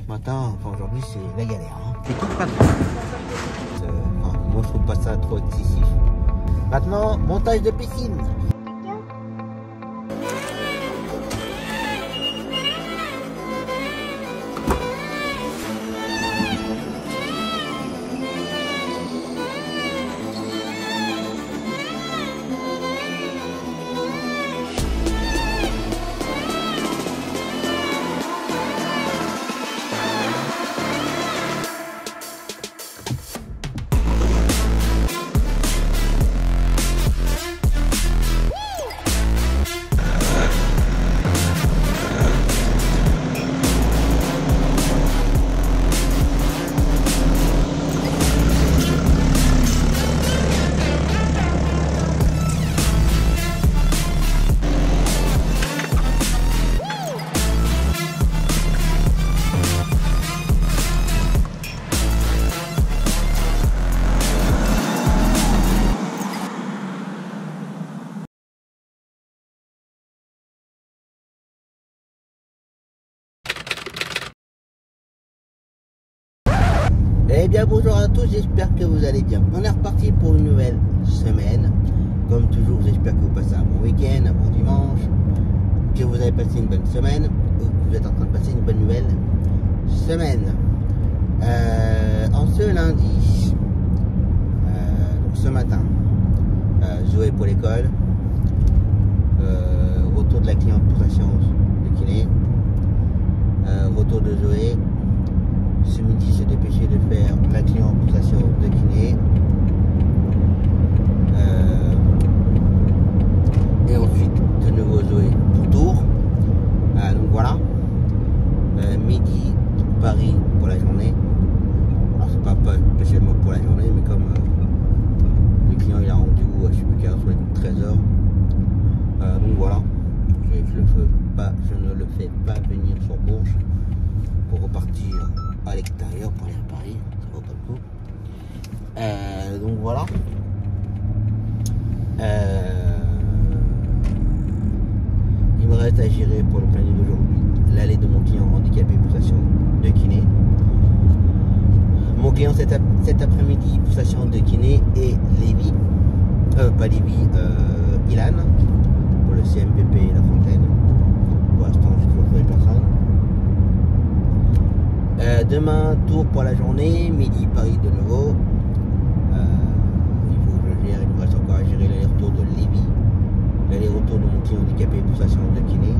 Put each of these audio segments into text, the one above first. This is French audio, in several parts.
matin, enfin aujourd'hui, c'est la galère. Hein. J'écoute pas trop. Moi, je trouve pas ça trop excessif. Maintenant, montage de piscine. Eh bien bonjour à tous, j'espère que vous allez bien. On est reparti pour une nouvelle semaine. Comme toujours, j'espère que vous passez un bon week-end, un bon dimanche, que vous avez passé une bonne semaine, ou que vous êtes en train de passer une bonne nouvelle semaine. En ce lundi, donc ce matin, Zoé pour l'école, retour de la cliente pour sa séance de kiné, retour de Zoé. Ce midi, se dépêcher de faire la cliente pour sa séance de kiné. Et ensuite, de nouveau Zoé pour tour. Donc voilà. Midi, Paris pour la journée. Alors, c'est pas spécialement pour la journée, mais comme le client il a rendez-vous, je sais plus quelle heure, sur les coups de 13h. Donc voilà. Je ne le fais pas venir sur Bourges pour repartir à l'extérieur pour aller à Paris, ça vaut pas le coup. Donc voilà. Il me reste à gérer pour le planning d'aujourd'hui l'aller de mon client handicapé pour sa séance de kiné. Mon client cet après-midi pour sa séance de kiné et Lévi, pas Lévi, Ilan pour le CMPP et la Fontaine. Pour l'instant, j'ai toujours trouvé personne. Demain, tour pour la journée, midi, Paris de nouveau. Il faut que je gère, il me reste encore à gérer l'aller-retour de Lévi, l'aller-retour de mon client handicapé pour sa séance de kiné,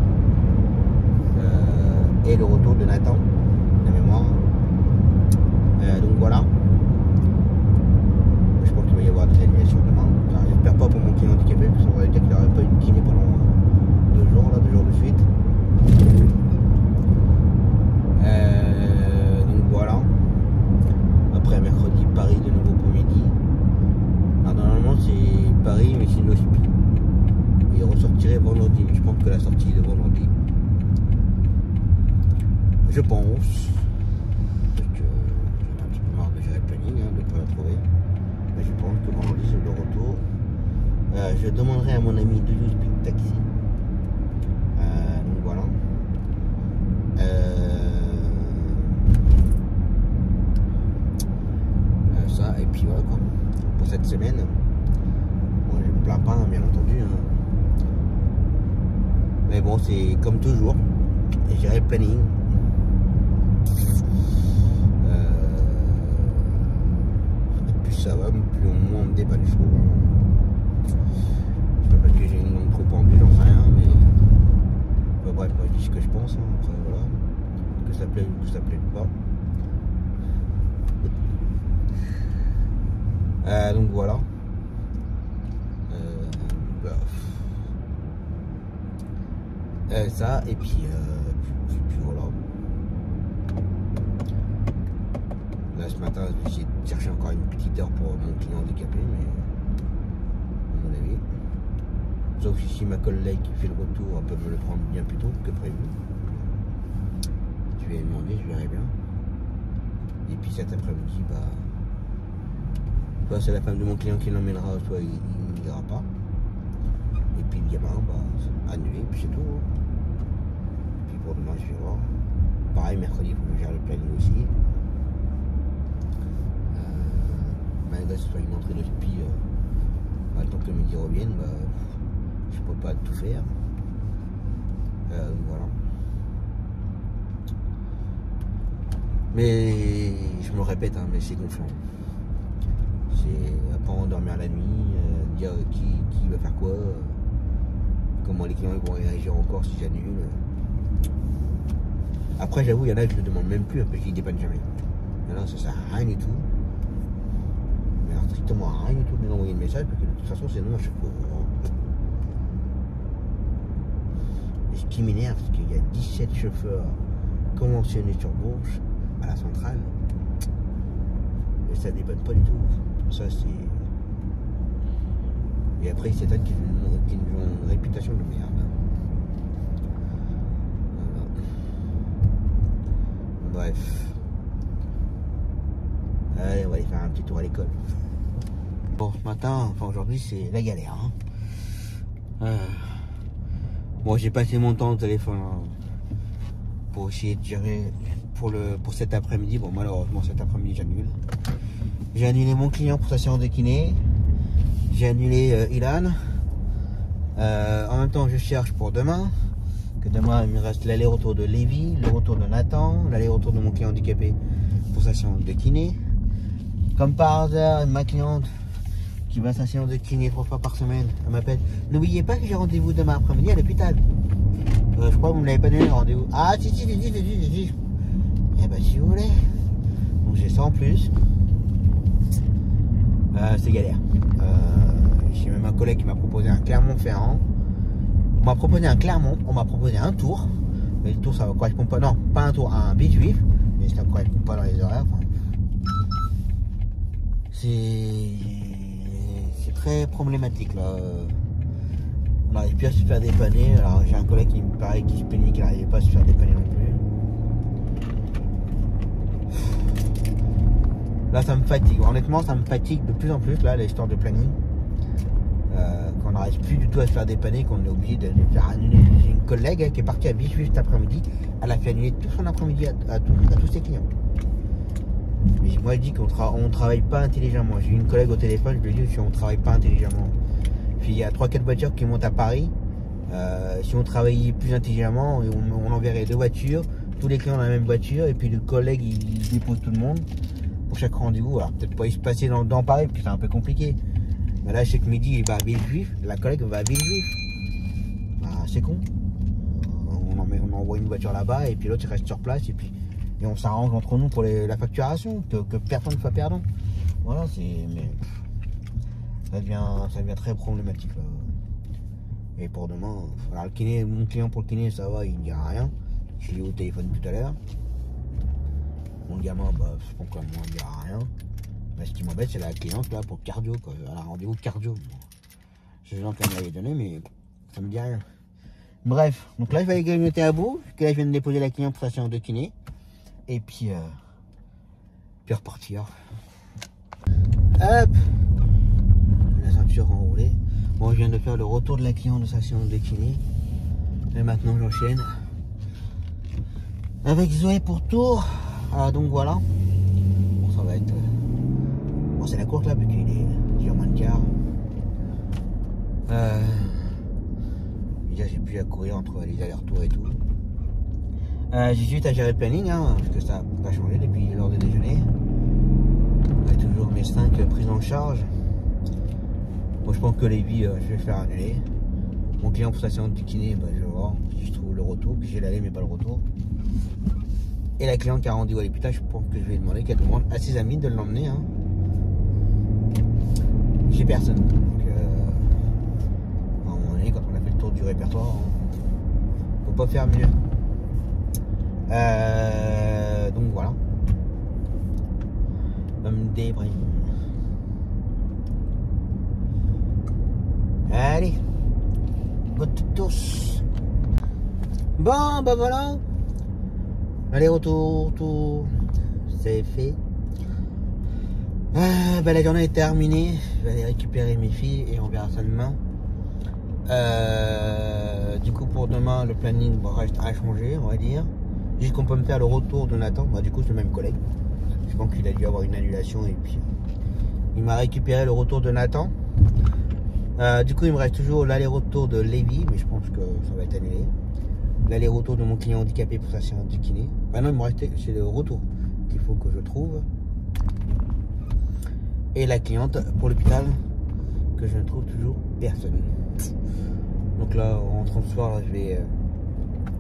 et le retour de Nathan, de mémoire. Donc voilà. Je pense qu'il va y avoir des annulations demain. J'espère pas pour mon client handicapé, parce qu'on va dire qu'il n'aurait pas eu de kiné pendant 2 jours, là, 2 jours de suite. Donc voilà. Après mercredi, Paris de nouveau pour midi. Alors normalement c'est Paris mais c'est Nospi. Et on sortirait vendredi. Je pense que la sortie est de vendredi. Je pense. Parce que j'ai un petit peu marre de gérer le planning, de ne pas la trouver. Mais je pense que vendredi c'est le retour. Je demanderai à mon ami de nous speed taxi. Donc voilà. Ça et puis voilà quoi. Pour cette semaine, bon, je me plains pas bien entendu. Mais bon, c'est comme toujours. Gérer le planning. Plus ça va, plus au moins on me déballe les choses. Je sais pas parce que j'ai une langue trop pendue, j'en sais rien, mais enfin, bref, moi je dis ce que je pense, après voilà. Que ça plaît ou que ça plaît pas. Donc voilà. Ça et puis voilà. Là ce matin j'ai cherché encore une petite heure pour mon client handicapé, mais à mon avis. Sauf si ma collègue qui fait le retour elle peut me le prendre bien plus tôt que prévu. Je vais demander, je verrai bien. Et puis cet après-midi, soit c'est la femme de mon client qui l'emmènera, soit il n'ira pas. Et puis le gamin, annulé, puis c'est tout. Puis pour demain, je vais voir. Pareil, mercredi, il faut que je gère le planning ce soit une entrée de spi, le temps que le midi revienne, bah, je peux pas tout faire. Voilà. Mais je me répète, hein, mais c'est gonflant. C'est à pas endormir la nuit, dire qui va faire quoi, comment les clients vont réagir encore si j'annule. Après, j'avoue, il y en a que je ne demande même plus, parce qu'ils ne dépannent jamais. Là, ça sert à rien du tout. Mais alors, strictement à rien du tout de m'envoyer le message, parce que de toute façon, c'est non à chaque fois. Et ce qui m'énerve, c'est qu'il y a 17 chauffeurs conventionnés sur Bourges, à la centrale. Et ça dépanne pas du tout. Ça, c'est... Et après, ils s'étonnent qu'ils ont une réputation de merde. Voilà. Bref. Allez, on va aller faire un petit tour à l'école. Bon, ce matin, enfin aujourd'hui, c'est la galère. Hein. Bon, j'ai passé mon temps au téléphone hein, pour essayer de gérer pour cet après-midi. Bon, malheureusement, cet après-midi, j'annule. J'ai annulé mon client pour sa séance de kiné. J'ai annulé Ilan. En même temps, je cherche pour demain. Que demain, il me reste l'aller-retour de Lévi, le retour de Nathan, l'aller-retour de mon client handicapé pour sa séance de kiné. Comme par hasard, ma cliente qui va à sa séance de kiné 3 fois par semaine, elle m'appelle. N'oubliez pas que j'ai rendez-vous demain après-midi à l'hôpital. Je crois que vous ne l'avez pas donné le rendez-vous. Ah, si. Eh ben, si vous voulez. Donc, j'ai ça en plus. C'est galère. J'ai même un collègue qui m'a proposé un Clermont-Ferrand. On m'a proposé un Clermont, on m'a proposé un Tours. Mais le Tours, ça ne correspond pas. Non, pas un Tours, un Villejuif. Mais ça ne correspond pas dans les horaires. Enfin, c'est très problématique là. On n'arrive plus à se faire dépanner. Alors j'ai un collègue qui me paraît qui se plaignait qu'il n'arrivait pas à se faire dépanner non plus. Là ça me fatigue. Honnêtement ça me fatigue de plus en plus là l'histoire de planning. Qu'on n'arrive plus du tout à se faire dépanner, qu'on est obligé de faire annuler. J'ai une collègue qui est partie à Villejuif cet après-midi. Elle a fait annuler tout son après-midi à tous ses clients. Mais moi je dis qu'on travaille pas intelligemment. J'ai eu une collègue au téléphone, je lui ai dit on travaille pas intelligemment. Puis il y a 3-4 voitures qui montent à Paris. Si on travaillait plus intelligemment, on enverrait 2 voitures, tous les clients dans la même voiture, et puis le collègue il dépose tout le monde pour chaque rendez-vous. Alors peut-être pas y se passer dans Paris, parce que c'est un peu compliqué. Mais là, chaque midi, il va à Villejuif, la collègue va à Villejuif. Bah, c'est con. On envoie une voiture là-bas, et puis l'autre il reste sur place, et on s'arrange entre nous pour la facturation, que personne ne soit perdant. Voilà, mais ça devient très problématique là. Et pour demain, alors le kiné, mon client pour le kiné, ça va, il ne dira rien. Je l'ai eu au téléphone tout à l'heure. Mon gamin, bah, je pense qu'il ne dira rien. Mais ce qui m'embête, c'est la cliente là pour le cardio, quoi. Elle a un rendez-vous cardio. Je sais qu'elle m'avait donné, mais ça me dit rien. Bref, donc là je vais aller grignoter à bout, que là je viens de déposer la cliente pour sa séance de kiné. Et puis repartir. Hop, la ceinture enroulée. Bon, je viens de faire le retour de la cliente de sa séance de kiné. Et maintenant j'enchaîne avec Zoé pour Tours. Donc voilà. Bon, ça va être... Bon, c'est la course là, parce qu'il est 10h moins de quart. Déjà j'ai plus à courir entre les allers-retours et tout. J'ai juste à gérer le planning, hein, parce que ça n'a pas changé depuis l'heure de déjeuner. On a toujours mes 5 prises en charge. Moi je pense que les vies, je vais faire annuler. Mon client pour sa séance de kiné, bah, je vais voir si je trouve le retour, puis j'ai l'aller mais pas le retour. Et la cliente qui a rendez-vous à l'hôpital, je pense que je vais demander qu'elle demande à ses amis de l'emmener. Hein. J'ai personne. Donc, à un moment donné, quand on a fait le tour du répertoire, faut pas faire mieux. Donc voilà. On me débrime. Allez. Bonne tous. Bon, bah voilà. Aller-retour, tout. C'est fait. Bah, la journée est terminée. Je vais aller récupérer mes filles et on verra ça demain. Du coup, pour demain, le planning reste à changer, on va dire. Juste qu'on peut me faire le retour de Nathan. Bah, du coup, c'est le même collègue. Je pense qu'il a dû avoir une annulation et puis Il m'a récupéré le retour de Nathan. Du coup, il me reste toujours l'aller-retour de Lévi, mais je pense que ça va être annulé. L'aller-retour de mon client handicapé pour sa séance de kiné. Ah non, il me reste, c'est le retour qu'il faut que je trouve. Et la cliente pour l'hôpital, que je ne trouve toujours personne. Donc là, en rentrant ce soir, je vais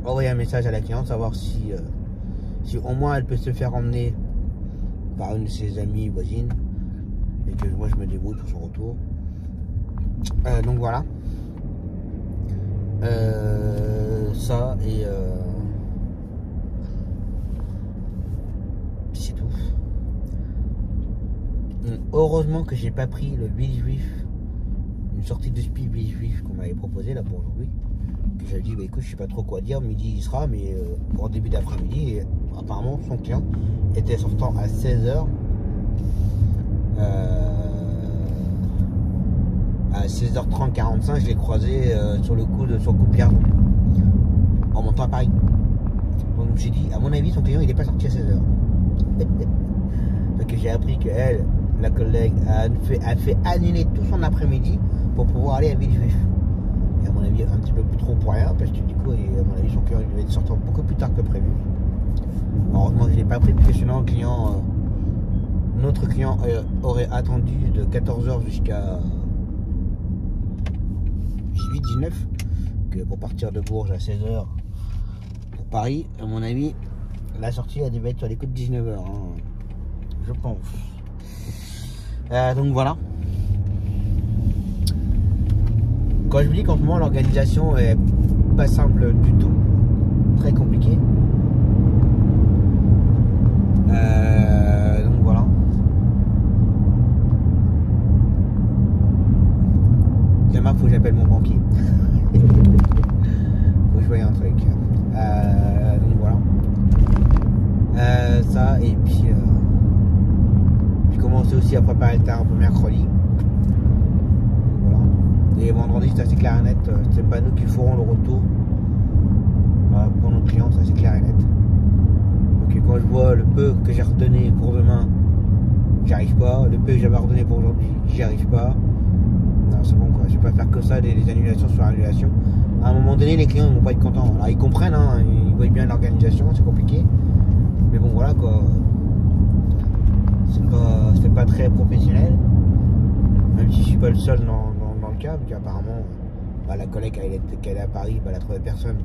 envoyer un message à la cliente, savoir si au moins elle peut se faire emmener par une de ses amies voisines. Et que moi je me débrouille pour son retour. Donc voilà. Ça et c'est tout. Heureusement que j'ai pas pris le billet juif, une sortie de SPI billet juif qu'on m'avait proposé là pour aujourd'hui. J'avais dit bah écoute, je sais pas trop quoi dire, midi il sera, mais pour début d'après-midi. Apparemment son client était sortant à 16h. À 16h30 45, je l'ai croisé sur le coup de Pierre en montant à Paris. Donc je me suis dit, à mon avis, son client il n'est pas sorti à 16h. Donc j'ai appris que elle, la collègue, a fait annuler tout son après-midi pour pouvoir aller à Villejuif. Et à mon avis, un petit peu plus trop pour rien, parce que du coup, à mon avis, son client il devait être sortant beaucoup plus tard que prévu. Heureusement que je ne l'ai pas pris, parce que sinon, notre client aurait attendu de 14h jusqu'à 18-19, que pour partir de Bourges à 16h pour Paris, à mon avis, la sortie elle devait être sur les coups de 19h, hein, je pense. Donc voilà. Quand je vous dis qu'en ce moment l'organisation est pas simple du tout, très compliquée. Donc voilà. Demain, faut que j'appelle mon banquier. Faut que je voie un truc. Donc voilà. Ça, et puis commencer aussi à préparer le terrain pour mercredi. Voilà. Et vendredi, c'est assez clair et net. C'est pas nous qui ferons le retour pour nos clients, ça c'est clair et net. Donc quand je vois le peu que j'ai redonné pour demain, j'y arrive pas. Le peu que j'avais redonné pour aujourd'hui, j'y arrive pas. Non, c'est bon quoi, je vais pas faire que ça, des annulations sur annulations. À un moment donné, les clients ne vont pas être contents. Alors ils comprennent, hein, ils voient bien l'organisation, c'est compliqué. Mais bon voilà quoi. C'est pas très professionnel. Même si je suis pas le seul dans le cas, parce qu'apparemment la collègue qui est à Paris, elle a trouvé personne.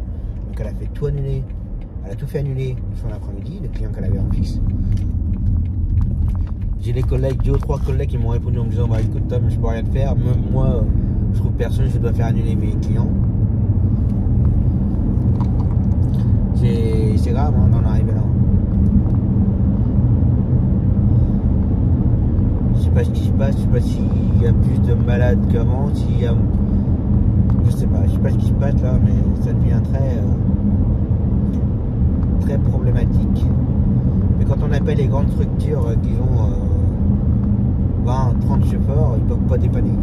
Donc elle a fait tout annuler. Elle a tout fait annuler son après-midi, le client qu'elle avait en fixe. J'ai des collègues, 2 ou 3 collègues qui m'ont répondu en me disant bah écoute Tom, je peux rien te faire, même moi je trouve personne, je dois faire annuler mes clients. C'est grave hein, d'en arriver là. Je sais pas ce qui se passe, je sais pas s'il y a plus de malades qu'avant, s'il y a... Je sais pas ce qui se passe là, mais ça devient très problématique. Mais quand on appelle les grandes structures qui ont 20, 30 chauffeurs, ils peuvent pas dépanner.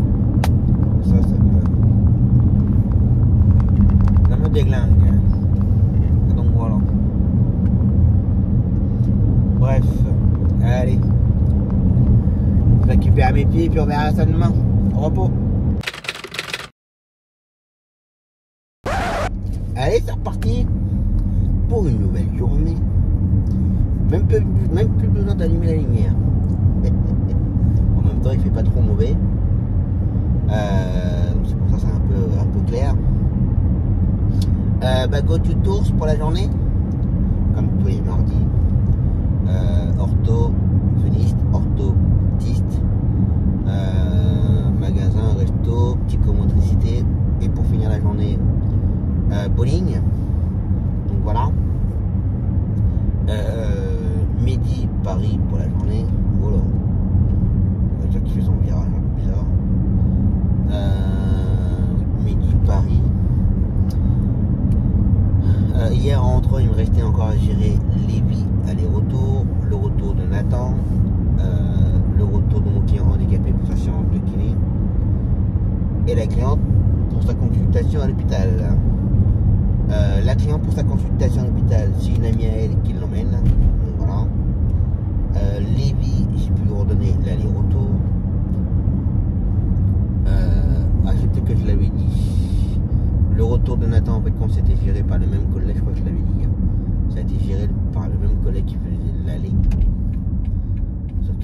Ça me déglingue. Donc voilà. Bref, allez. Je récupère mes pieds et puis on verra ça demain. Au repos. Allez, c'est reparti pour une nouvelle journée. Même plus besoin d'allumer la lumière. En même temps, il fait pas trop mauvais. C'est pour ça que c'est un peu clair. Go to Tours pour la journée. Comme tous les mardis. Orthophoniste, orthotiste. Magasin, resto, psychomotricité. Et pour finir la journée, bowling. Donc voilà. Midi, Paris pour la journée. Voilà. On va dire qu'il fait son virage un peu bizarre. Midi, Paris. Hier en rentrant, il me restait encore à gérer Lévi aller-retour, le retour de Nathan, le retour de mon client handicapé pour sa séance de kiné et la cliente pour sa consultation à l'hôpital. La cliente pour sa consultation à l'hôpital, c'est une amie à elle qui l'emmène. Voilà. Lévi, j'ai pu lui redonner l'aller-retour.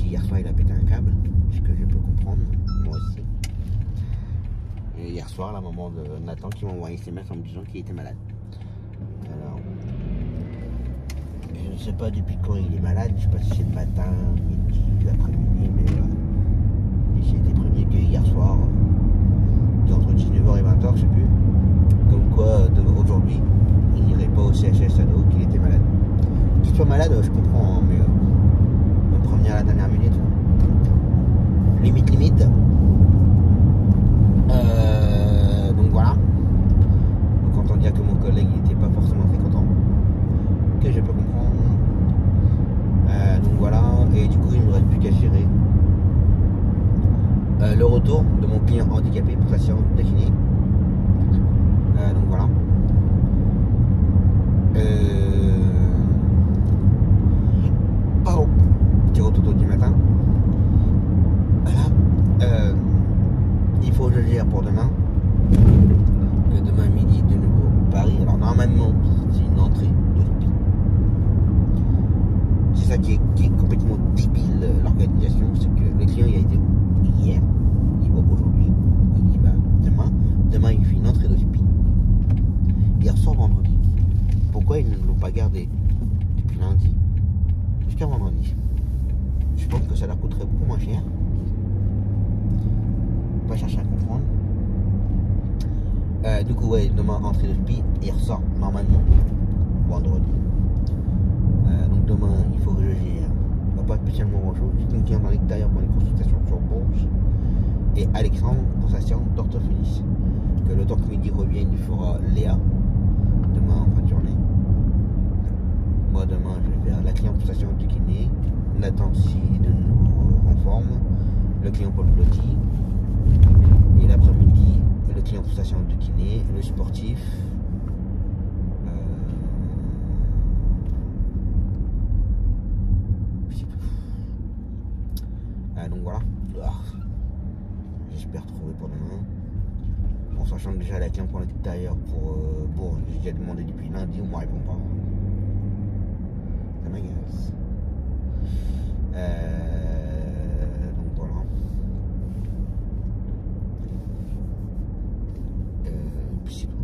hier soir il a pété un câble, ce que je peux comprendre, moi aussi. Et hier soir, la maman de Nathan qui m'a envoyé un SMS en me disant qu'il était malade. Alors, je ne sais pas depuis quand il est malade, je ne sais pas si c'est le matin, midi, l'après-midi, mais j'ai été prévenu que hier soir, entre 19h et 20h, je sais plus, comme quoi aujourd'hui, il n'irait pas au CHS Ado, qu'il était malade. Qu'il soit malade, je comprends, hein, mais me promener à la dernière minute, limite. Donc voilà. Donc entend dire que mon collègue n'était pas forcément très content, que je peux comprendre. Donc voilà, et du coup il ne me reste plus qu'à gérer le retour de mon client handicapé pour sa séance de kiné. Donc voilà. Pardon, petit retour du matin. Voilà. Il faut que je gère pour demain. Que demain midi de nouveau Paris. Alors normalement c'est une entrée de l'hôpital. C'est ça qui est complètement débile l'organisation, c'est que le client il a été hier, il va aujourd'hui, il dit bah demain il fait une entrée d'hospice. Il ressort vendredi. Pourquoi ils ne l'ont pas gardé depuis lundi jusqu'à vendredi? Je pense que ça leur coûterait beaucoup moins cher. On va chercher à comprendre. Du coup ouais, demain entrée d'hospice et il ressort normalement vendredi. Donc demain il faut que je gère. Pas spécialement grand chose, juste une cliente à l'extérieur pour une consultation sur bourse et Alexandre pour sa séance d'orthophonie. Que le temps que midi revienne, il fera Léa demain en fin de journée. Moi demain je vais faire la cliente pour sa séance de kiné, Nathan si de nouveau en forme, le client pour le blotti, et l'après-midi le client pour sa séance de kiné, le sportif. Donc voilà, j'espère trouver pour demain. En sachant que déjà la cliente pour l'extérieur pour Bourges, j'ai déjà demandé depuis lundi, on ne me répond pas. Ça m'agace. Donc voilà. Puis c'est tout.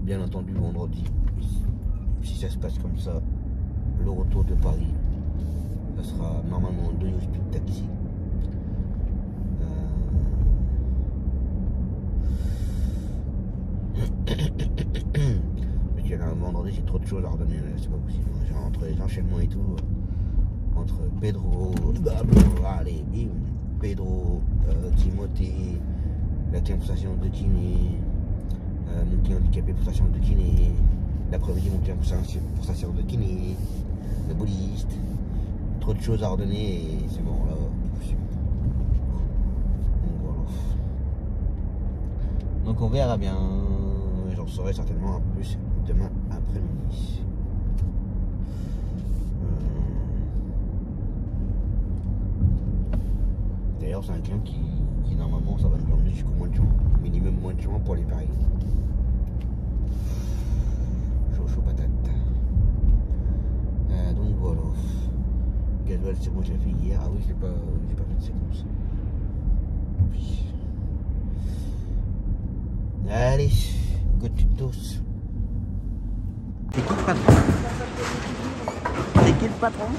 Bien entendu vendredi, si ça se passe comme ça, le retour de Paris, ça sera normalement 2 hospices de taxi. Parce que là, vendredi, j'ai trop de choses à redonner, c'est pas possible. Genre, entre les enchaînements et tout, entre Pedro, allez, bim, Pedro, Timothée, la cliente pour sa séance de kiné, mon client handicapé pour sa séance de kiné, l'après-midi, mon client pour sa séance de kiné, le bouliste. Trop de choses à redonner et c'est bon là. Donc voilà. Donc on verra bien. J'en saurai certainement un peu plus demain après-midi. D'ailleurs c'est un client qui normalement ça va nous emmener jusqu'au mois de juin. Minimum mois de juin pour les paris. Chaud patate. Donc voilà. Gasoil c'est moi j'ai fait hier. Ah oui j'ai pas fait de séquence. Oui. Allez, go tutos. C'est qui le patron? C'est qui le patron?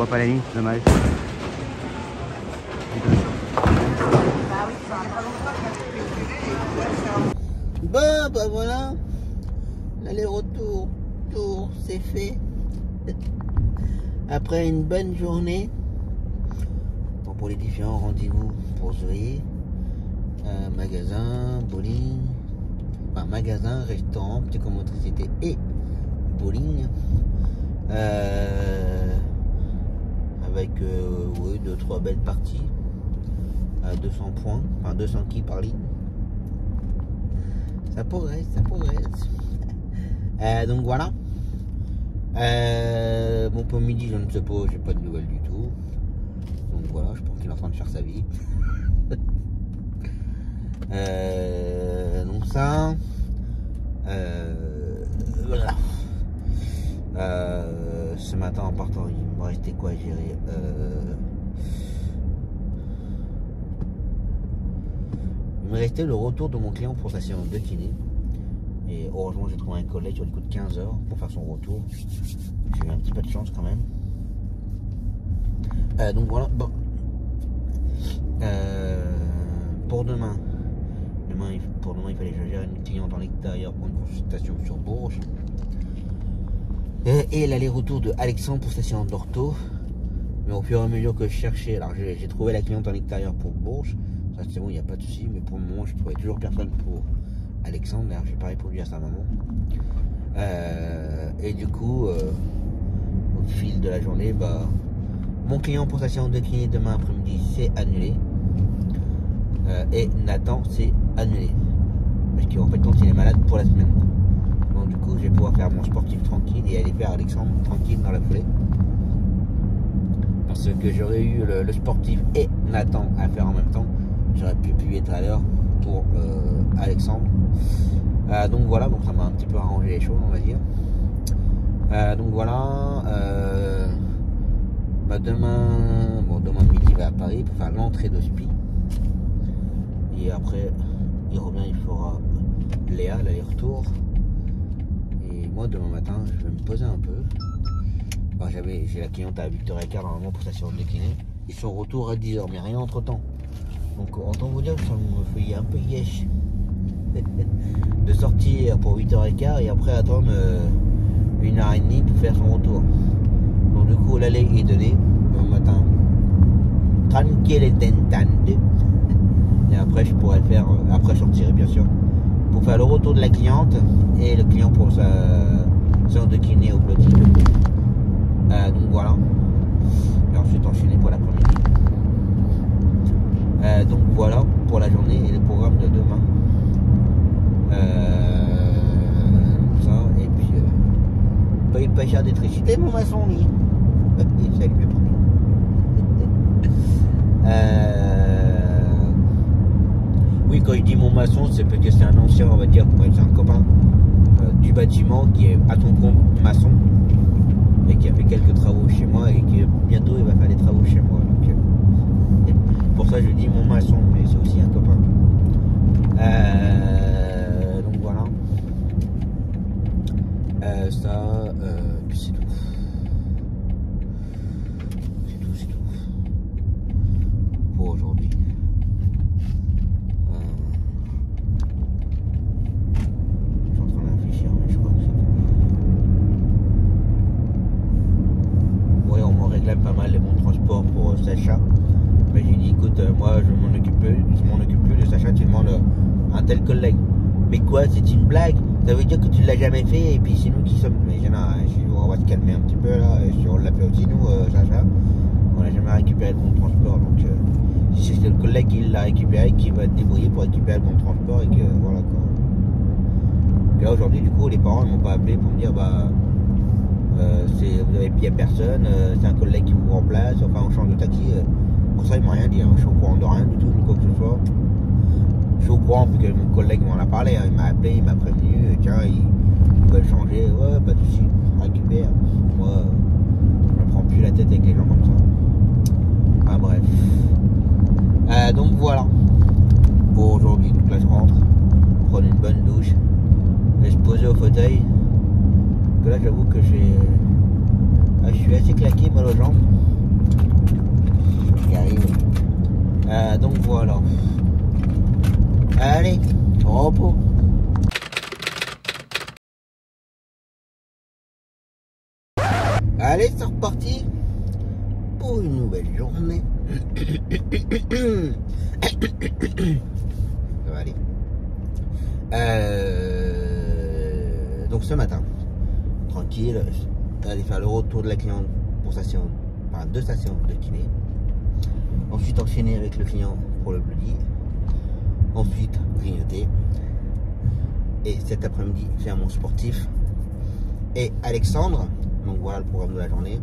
voit pas la ligne, c'est dommage. Bah voilà, l'aller-retour, c'est fait. Après une bonne journée, pour les différents rendez-vous pour Zoé, magasin, bowling, enfin magasin, restaurant, petit comme électricité et bowling, avec oui, 2-3 belles parties à 200 points, enfin 200 kills par ligne. Ça progresse, ça progresse. Donc voilà. Bon, pour midi, je ne sais pas, j'ai pas de nouvelles du tout. Donc voilà, je pense qu'il est en train de faire sa vie. Donc ça. Voilà. Ce matin en partant, il me restait quoi à gérer? Il me restait le retour de mon client pour sa séance de kiné. Et heureusement, j'ai trouvé un collègue sur le coup de 15 heures pour faire son retour. J'ai eu un petit peu de chance quand même. Donc voilà. Bon. Pour demain, il fallait que je gère une cliente en extérieur pour une consultation sur Bourges. Et l'aller-retour de Alexandre pour sa séance d'ortho. Mais au fur et à mesure que je cherchais, alors j'ai trouvé la cliente en extérieur pour Bourges. Ça c'est bon, il n'y a pas de souci. Mais pour le moment, je trouvais toujours personne pour Alexandre. D'ailleurs, j'ai pas répondu à sa maman. Et du coup, au fil de la journée, bah, mon client pour sa séance de kiné demain après-midi c'est annulé. Et Nathan c'est annulé. Parce qu'en fait, quand il est malade pour la semaine. Donc du coup, je vais pouvoir faire mon sportif tranquille et aller faire Alexandre tranquille dans la foulée. Parce que j'aurais eu le sportif et Nathan à faire en même temps. J'aurais pu être à l'heure pour Alexandre. Donc voilà, donc ça m'a un petit peu arrangé les choses, on va dire. Donc voilà. Bah demain midi il va à Paris pour faire l'entrée de SPI. Et après il revient, il fera Léa, l'aller-retour. Et moi demain matin je vais me poser un peu. Enfin, j'ai la cliente à 8h15 normalement pour sa séance de kiné. Et son retour à 10h, mais rien entre temps. Donc autant vous dire que ça me fait un peu yesh de sortir pour 8h15 et après attendre 1h30 pour faire son retour. Donc du coup l'aller est donné le matin. Tranquille et tentande. Et après je pourrais le faire, après je sortirai bien sûr, pour faire le retour de la cliente et le client pour sa séance de kiné au blotti. Donc voilà. Et ensuite enchaîner pour l'après-midi. Donc voilà pour la journée et le programme de demain. Ça, et puis paye pas cher d'électricité mon maçon lui. Salut mes potes. Oui, quand il dit mon maçon, c'est parce que c'est un ancien, on va dire, c'est un copain du bâtiment qui est à ton compte maçon et qui a fait quelques travaux chez moi et qui bientôt il va faire des travaux chez moi. Donc, pour ça je dis mon maçon, mais c'est aussi un copain. Donc voilà. Ça, puis c'est tout. C'est tout. Pour aujourd'hui. Je suis en train de réfléchir, mais je crois que c'est tout. Oui, on me réclame pas mal les bons transports pour Sacha. Mais j'ai dit écoute, moi je m'en occupe plus de Sacha, tu demandes un tel collègue. Mais quoi, c'est une blague? Ça veut dire que tu l'as jamais fait et puis c'est nous qui sommes. Mais on va se calmer un petit peu là. On l'a fait aussi nous, Sacha. On n'a jamais récupéré le bon transport. Donc si c'est le collègue qui l'a récupéré, qui va se débrouiller pour récupérer le bon transport et que voilà quoi. Et là aujourd'hui du coup les parents ne m'ont pas appelé pour me dire bah vous avez payé personne, c'est un collègue qui vous remplace, enfin on change de taxi. Pour ça ils m'ont rien dit, hein. Je suis au courant de rien du tout, ni quoi que ce soit. Je suis au courant parce que mon collègue m'en a parlé, hein. Il m'a appelé, il m'a prévenu, tiens ils veulent changer, ouais pas de soucis, récupère. Moi je me prends plus la tête avec les gens comme ça. Ah bref. Donc voilà pour aujourd'hui. Donc là je rentre, prendre une bonne douche, et se poser au fauteuil. Que là j'avoue que je suis assez claqué, mal aux jambes. qui arrive. Donc voilà. Allez, au repos. Allez, c'est reparti pour une nouvelle journée. Ça va aller. Donc ce matin, tranquille, aller faire le retour de la cliente pour station, enfin 2 stations de kiné. Ensuite enchaîner avec le client pour le bloody. Ensuite grignoter. Et cet après-midi faire mon sportif. Et Alexandre, donc voilà le programme de la journée.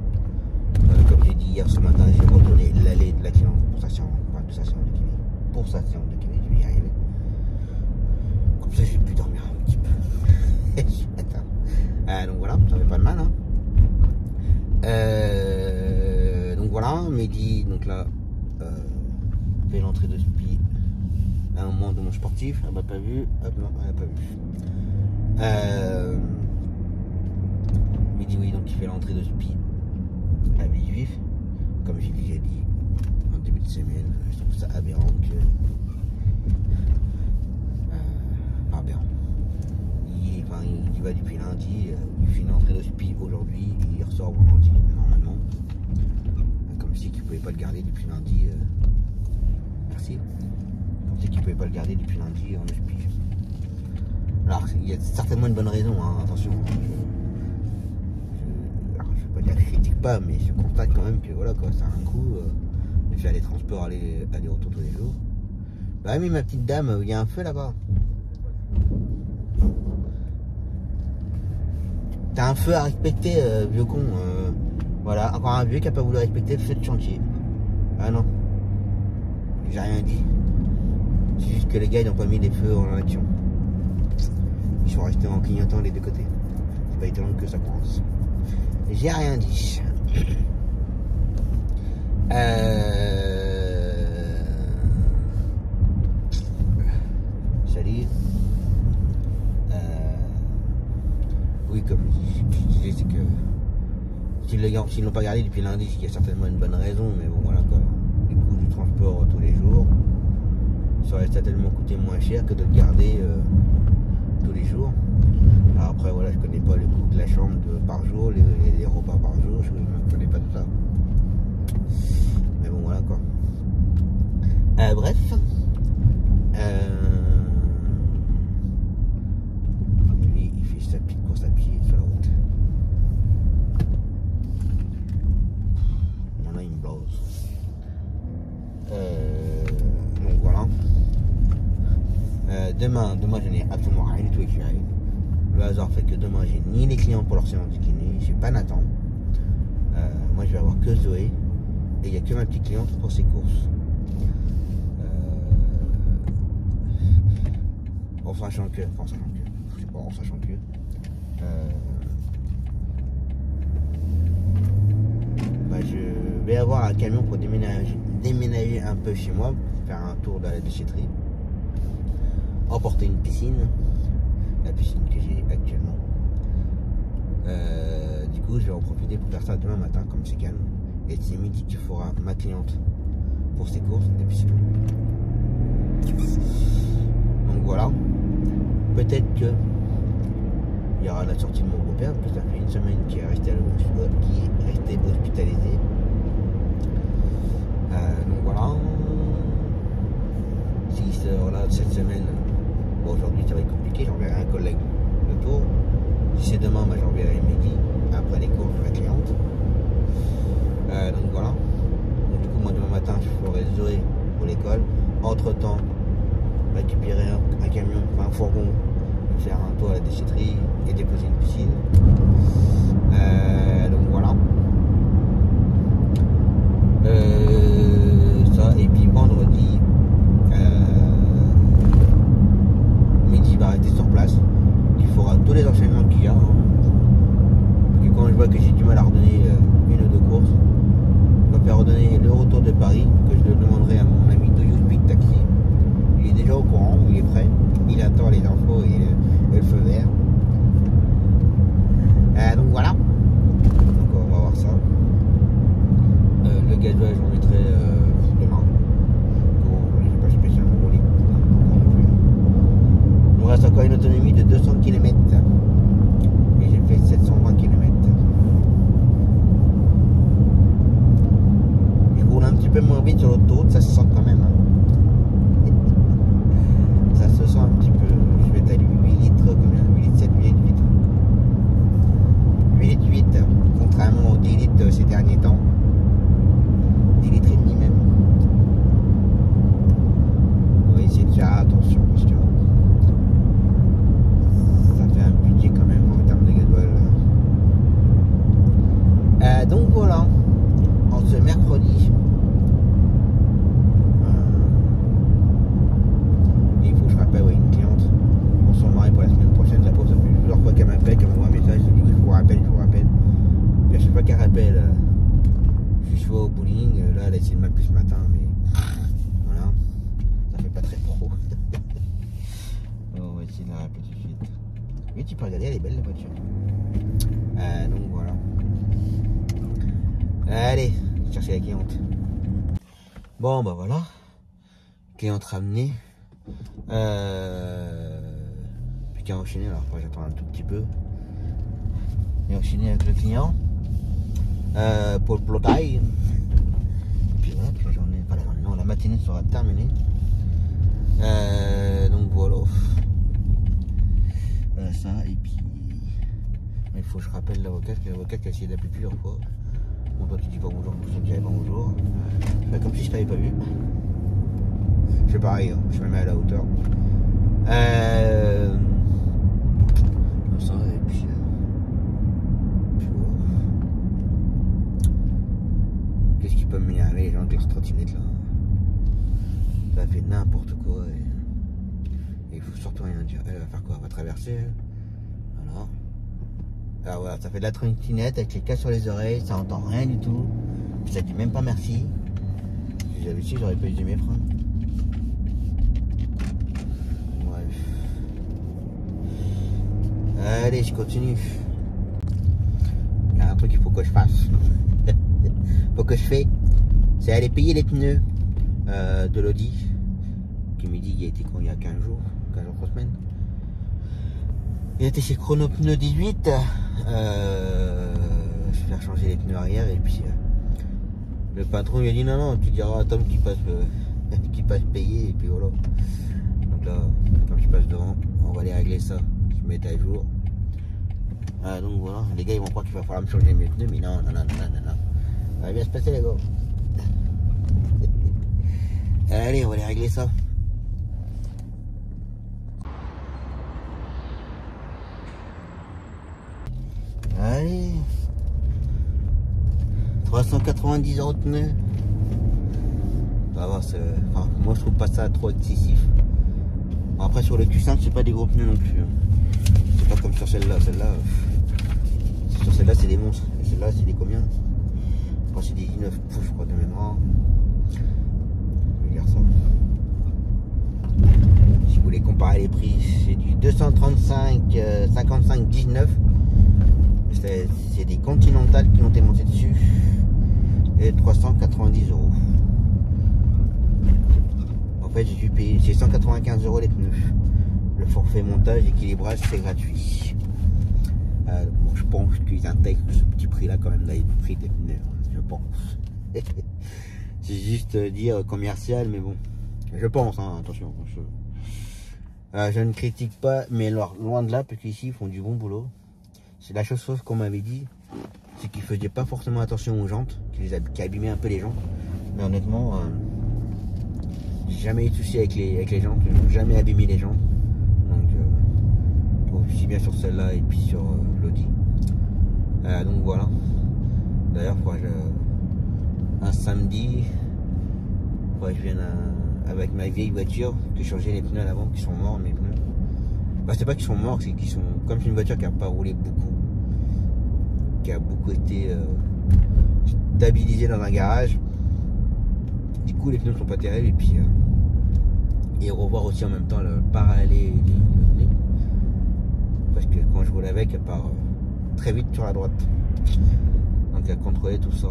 Comme j'ai dit hier ce matin, j'ai retourné l'allée de la cliente pour station, enfin 2 stations de kiné. Pour station de kiné, je vais y arriver. Comme ça je vais plus dormir un petit peu. Donc voilà, ça fait pas de mal hein. Donc voilà, midi, donc là fait l'entrée de spi à un moment de mon sportif, elle m'a pas vu, hop non, elle n'a pas vu. Midi oui, donc il fait l'entrée de spi à Villejuif, comme j'ai déjà dit en début de semaine, je trouve ça aberrant que aberrant. Il va depuis lundi, il fait une entrée de spi aujourd'hui, il ressort vendredi normalement. Comme si qu'il ne pouvait pas le garder depuis lundi. Merci. Comme si qu'il ne pouvait pas le garder depuis lundi en spi. Alors il y a certainement une bonne raison, hein, attention. Alors, je ne veux pas dire que je critique pas, mais je constate quand même que voilà quoi, ça a un coût de faire les transports aller-retour tous les jours. Bah mais ma petite dame, il y a un feu là-bas. T'as un feu à respecter, vieux con. Voilà, encore un vieux qui n'a pas voulu respecter le feu de chantier. Ah non, j'ai rien dit. C'est juste que les gars ils n'ont pas mis les feux en action. Ils sont restés en clignotant les deux côtés. C'est pas étonnant que ça commence. J'ai rien dit. Salut. Oui, comme je disais, c'est que s'ils l'ont pas gardé depuis lundi, il y a certainement une bonne raison, mais bon voilà quoi. Les coûts du transport tous les jours, ça aurait certainement coûté moins cher que de le garder tous les jours. Alors après voilà, je connais pas le coût de la chambre par jour, les repas par jour, je ne connais pas tout ça. Mais bon voilà quoi. Bref. Lui, il fait sa petite course à pied sur la route. Maintenant il me blase. Donc voilà. Demain je n'ai absolument rien du tout éclairé. Le hasard fait que demain j'ai ni les clients pour leur séance de kiné, j'ai pas Nathan. Moi je vais avoir que Zoé et il n'y a que ma petite cliente pour ses courses. En sachant que je vais avoir un camion pour déménager un peu chez moi, faire un tour de la déchetterie, emporter une piscine, la piscine que j'ai actuellement. Du coup je vais en profiter pour faire ça demain matin comme c'est calme, et c'est midi qu'il fera ma cliente pour ses courses et puis c'est tout. Donc voilà. Peut-être que il y aura la sortie de mon beau-père, parce que ça fait une semaine qu'il est resté hospitalisé. Donc voilà. S'il sort là cette semaine, bon, aujourd'hui ça va être compliqué, j'enverrai un collègue le tour. Si c'est demain, bah, j'enverrai midi, après les cours de la cliente. Donc voilà. Donc, du coup moi demain matin je ferai Zoé pour l'école. Entre temps, récupérer un camion, un fourgon, faire un tour à la déchetterie et déposer une piscine. Donc voilà. Ça, et puis vendredi, midi va rester sur place. Il fera tous les enchaînements qu'il y a. Et quand je vois que j'ai du mal à redonner une ou deux courses, je vais faire redonner le retour de Paris, que je le demanderai à mon ami de Speed Taxi. Il est déjà au courant, il est prêt, il attend les infos et le feu vert. filmé plus ce matin, mais voilà, ça fait pas très pro. On va essayer de la rappeler tout de suite. Oui, tu peux regarder, elle est belle la voiture. Donc voilà. Allez, chercher la cliente. Bon bah voilà, cliente ramenée. Puis qu'à enchaîner, alors après j'attends un tout petit peu. Et enchaîner avec le client pour le plotail. Puis voilà, puis la journée, pas la journée, non, la matinée sera terminée. Donc voilà. Ça, et puis il faut que je rappelle l'avocat, parce que l'avocat qui a essayé d'appeler plusieurs fois. Bon, toi tu dis pas bonjour, je ne dirais pas bonjour. Je fais comme si je t'avais pas vu. Je fais pareil, hein. Je me mets à la hauteur. Ça, et puis voilà. Qu'est-ce qui peut m'énerver les gens avec cette trottinette là? Ça fait n'importe quoi. Et il faut surtout rien dire. Elle va faire quoi? Elle va traverser. Voilà. Alors voilà, ça fait de la trottinette avec les casques sur les oreilles, ça entend rien du tout. Ça dit même pas merci. Si j'avais su, j'aurais pas usé mes freins. Bref. Allez, je continue. Il y a un truc qu'il faut que je fasse. Faut que je fais, c'est aller payer les pneus de l'Audi. Qui me dit qu'il a été con il y a 15 jours, 3 semaines. Il était chez Chrono Pneu 18. Je vais faire changer les pneus arrière et puis le patron lui a dit non, tu diras à Tom qui passe payer et puis voilà. Donc là, comme je passe devant, on va aller régler ça. Je mets à jour. Donc voilà, les gars ils vont croire qu'il va falloir me changer mes pneus, mais non. Ça va bien se passer les gars. Allez, on va aller régler ça. Allez, 390 € de pneus. Ça va, enfin, moi je trouve pas ça trop excessif. Bon, après sur le Q5 c'est pas des gros pneus non plus. C'est pas comme sur celle-là. Sur celle-là c'est des monstres. Et celle-là c'est des combien? Je pense que c'est des 19 pouces je crois de mémoire. Je vais dire ça. Si vous voulez comparer les prix, c'est du 235 55 19. C'est des Continental qui ont été montés dessus et 390 €. En fait j'ai dû payer, c'est 195 € les pneus. Le forfait montage, équilibrage c'est gratuit. Bon, je pense qu'ils intègrent ce petit prix là quand même dans les prix des pneus, je pense. C'est juste dire commercial, mais bon, je pense, hein, attention. Je ne critique pas, mais alors, loin de là, parce qu'ici ils font du bon boulot. C'est la chose qu'on m'avait dit, c'est qu'ils faisaient pas forcément attention aux jantes, qui abîmaient un peu les jantes. Mais honnêtement, j'ai jamais eu de soucis avec les jantes, ils n'ont jamais abîmé les jantes. Donc, aussi bien sur celle-là et puis sur l'Audi. Donc voilà. D'ailleurs, un samedi, je viens avec ma vieille voiture, que changer les pneus à l'avant, qui sont morts mes pneus. Bah, c'est pas qu'ils sont morts, c'est qu'ils sont comme c'est une voiture qui a pas roulé beaucoup, qui a beaucoup été stabilisée dans un garage. Du coup les pneus sont pas terribles et puis et revoir aussi en même temps le parallèle parce que quand je roule avec elle part très vite sur la droite, donc à contrôler tout ça.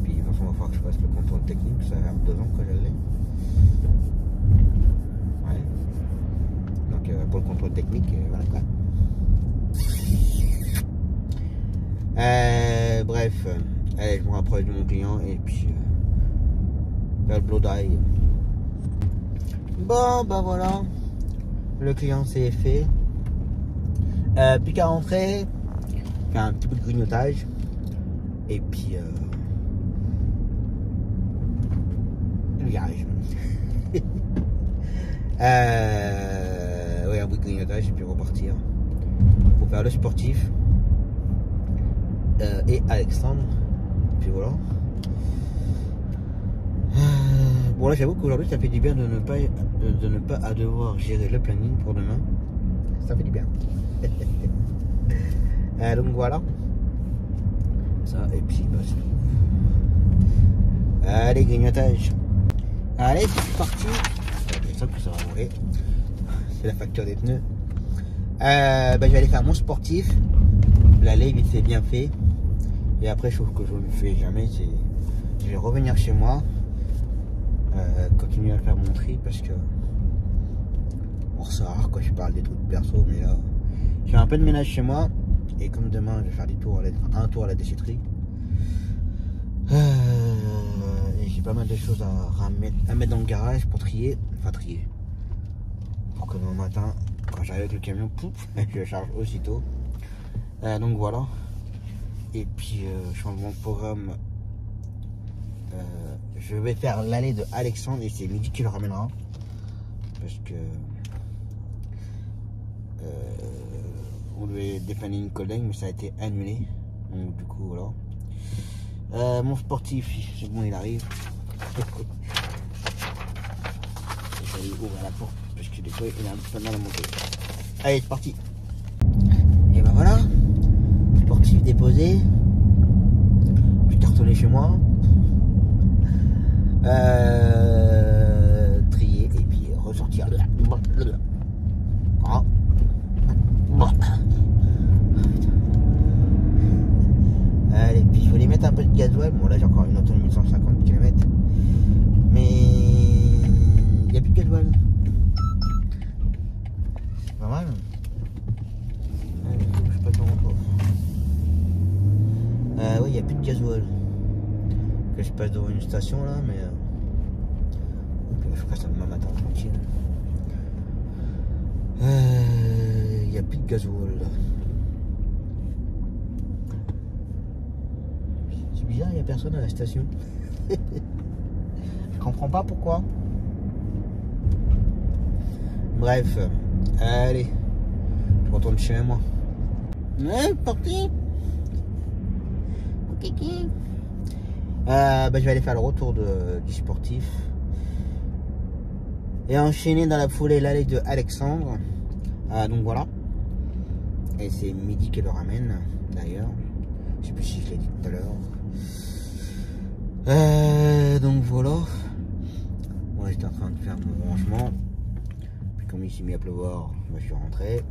Puis de toute façon il va falloir que je fasse le contrôle technique, ça va faire 2 ans que je l'ai. Ouais. Donc pour le contrôle technique, voilà quoi. Bref, allez, je me rapproche de mon client et puis faire le blow dry. Bon, bah voilà, le client c'est fait. Plus qu'à rentrer, faire un petit peu de grignotage et puis le garage. Ouais, un peu de grignotage et puis repartir pour faire le sportif et Alexandre. Puis voilà. Bon là j'avoue qu'aujourd'hui ça fait du bien de ne pas devoir gérer le planning pour demain. Ça fait du bien. Donc voilà. Ça et puis bah, Allez, grignotage. Allez, c'est parti. Bien sûr que ça va rouler. C'est la facture des pneus. Je vais aller faire mon sportif. L'aller vite fait bien fait. Et après, je trouve que je ne le fais jamais. Je vais revenir chez moi. Continuer à faire mon tri parce que bon, c'est rare quand je parle des trucs perso, mais là je fais un peu de ménage chez moi et comme demain je vais faire un tour à la déchetterie et j'ai pas mal de choses à mettre dans le garage pour trier, pour que demain matin quand j'arrive avec le camion, pouf, je le charge aussitôt. Donc voilà. Et puis changement de programme. Je vais faire l'allée de Alexandre et c'est Midi qui le ramènera parce que on devait dépanner une collègue mais ça a été annulé, donc du coup voilà. Mon sportif, c'est bon, il arrive. Je vais aller ouvrir la porte parce que des fois il a un petit peu mal à monter. Allez, c'est parti. Et ben voilà, sportif déposé. Je vais retourner chez moi. Trier et puis ressortir là. Allez, puis je voulais mettre un peu de gasoil. Bon, là j'ai encore une autonomie de 150 km, mais il n'y a plus de gasoil. C'est pas mal. Allez, je sais pas comment encore. Oui, il n'y a plus de gasoil. Que je passe devant une station là, mais je ferai ça demain matin tranquille. Il n'y a plus de gasoil. C'est bizarre, il n'y a personne à la station. Je comprends pas pourquoi. Bref, allez, je retourne chez moi. Ouais, parti. Ok. Je vais aller faire le retour du sportif et enchaîner dans la foulée l'allée de Alexandre. Donc voilà. Et c'est Midi qui le ramène d'ailleurs. Je sais plus si je l'ai dit tout à l'heure. Donc voilà. Moi j'étais en train de faire mon rangement. Puis comme il s'est mis à pleuvoir, je suis rentré.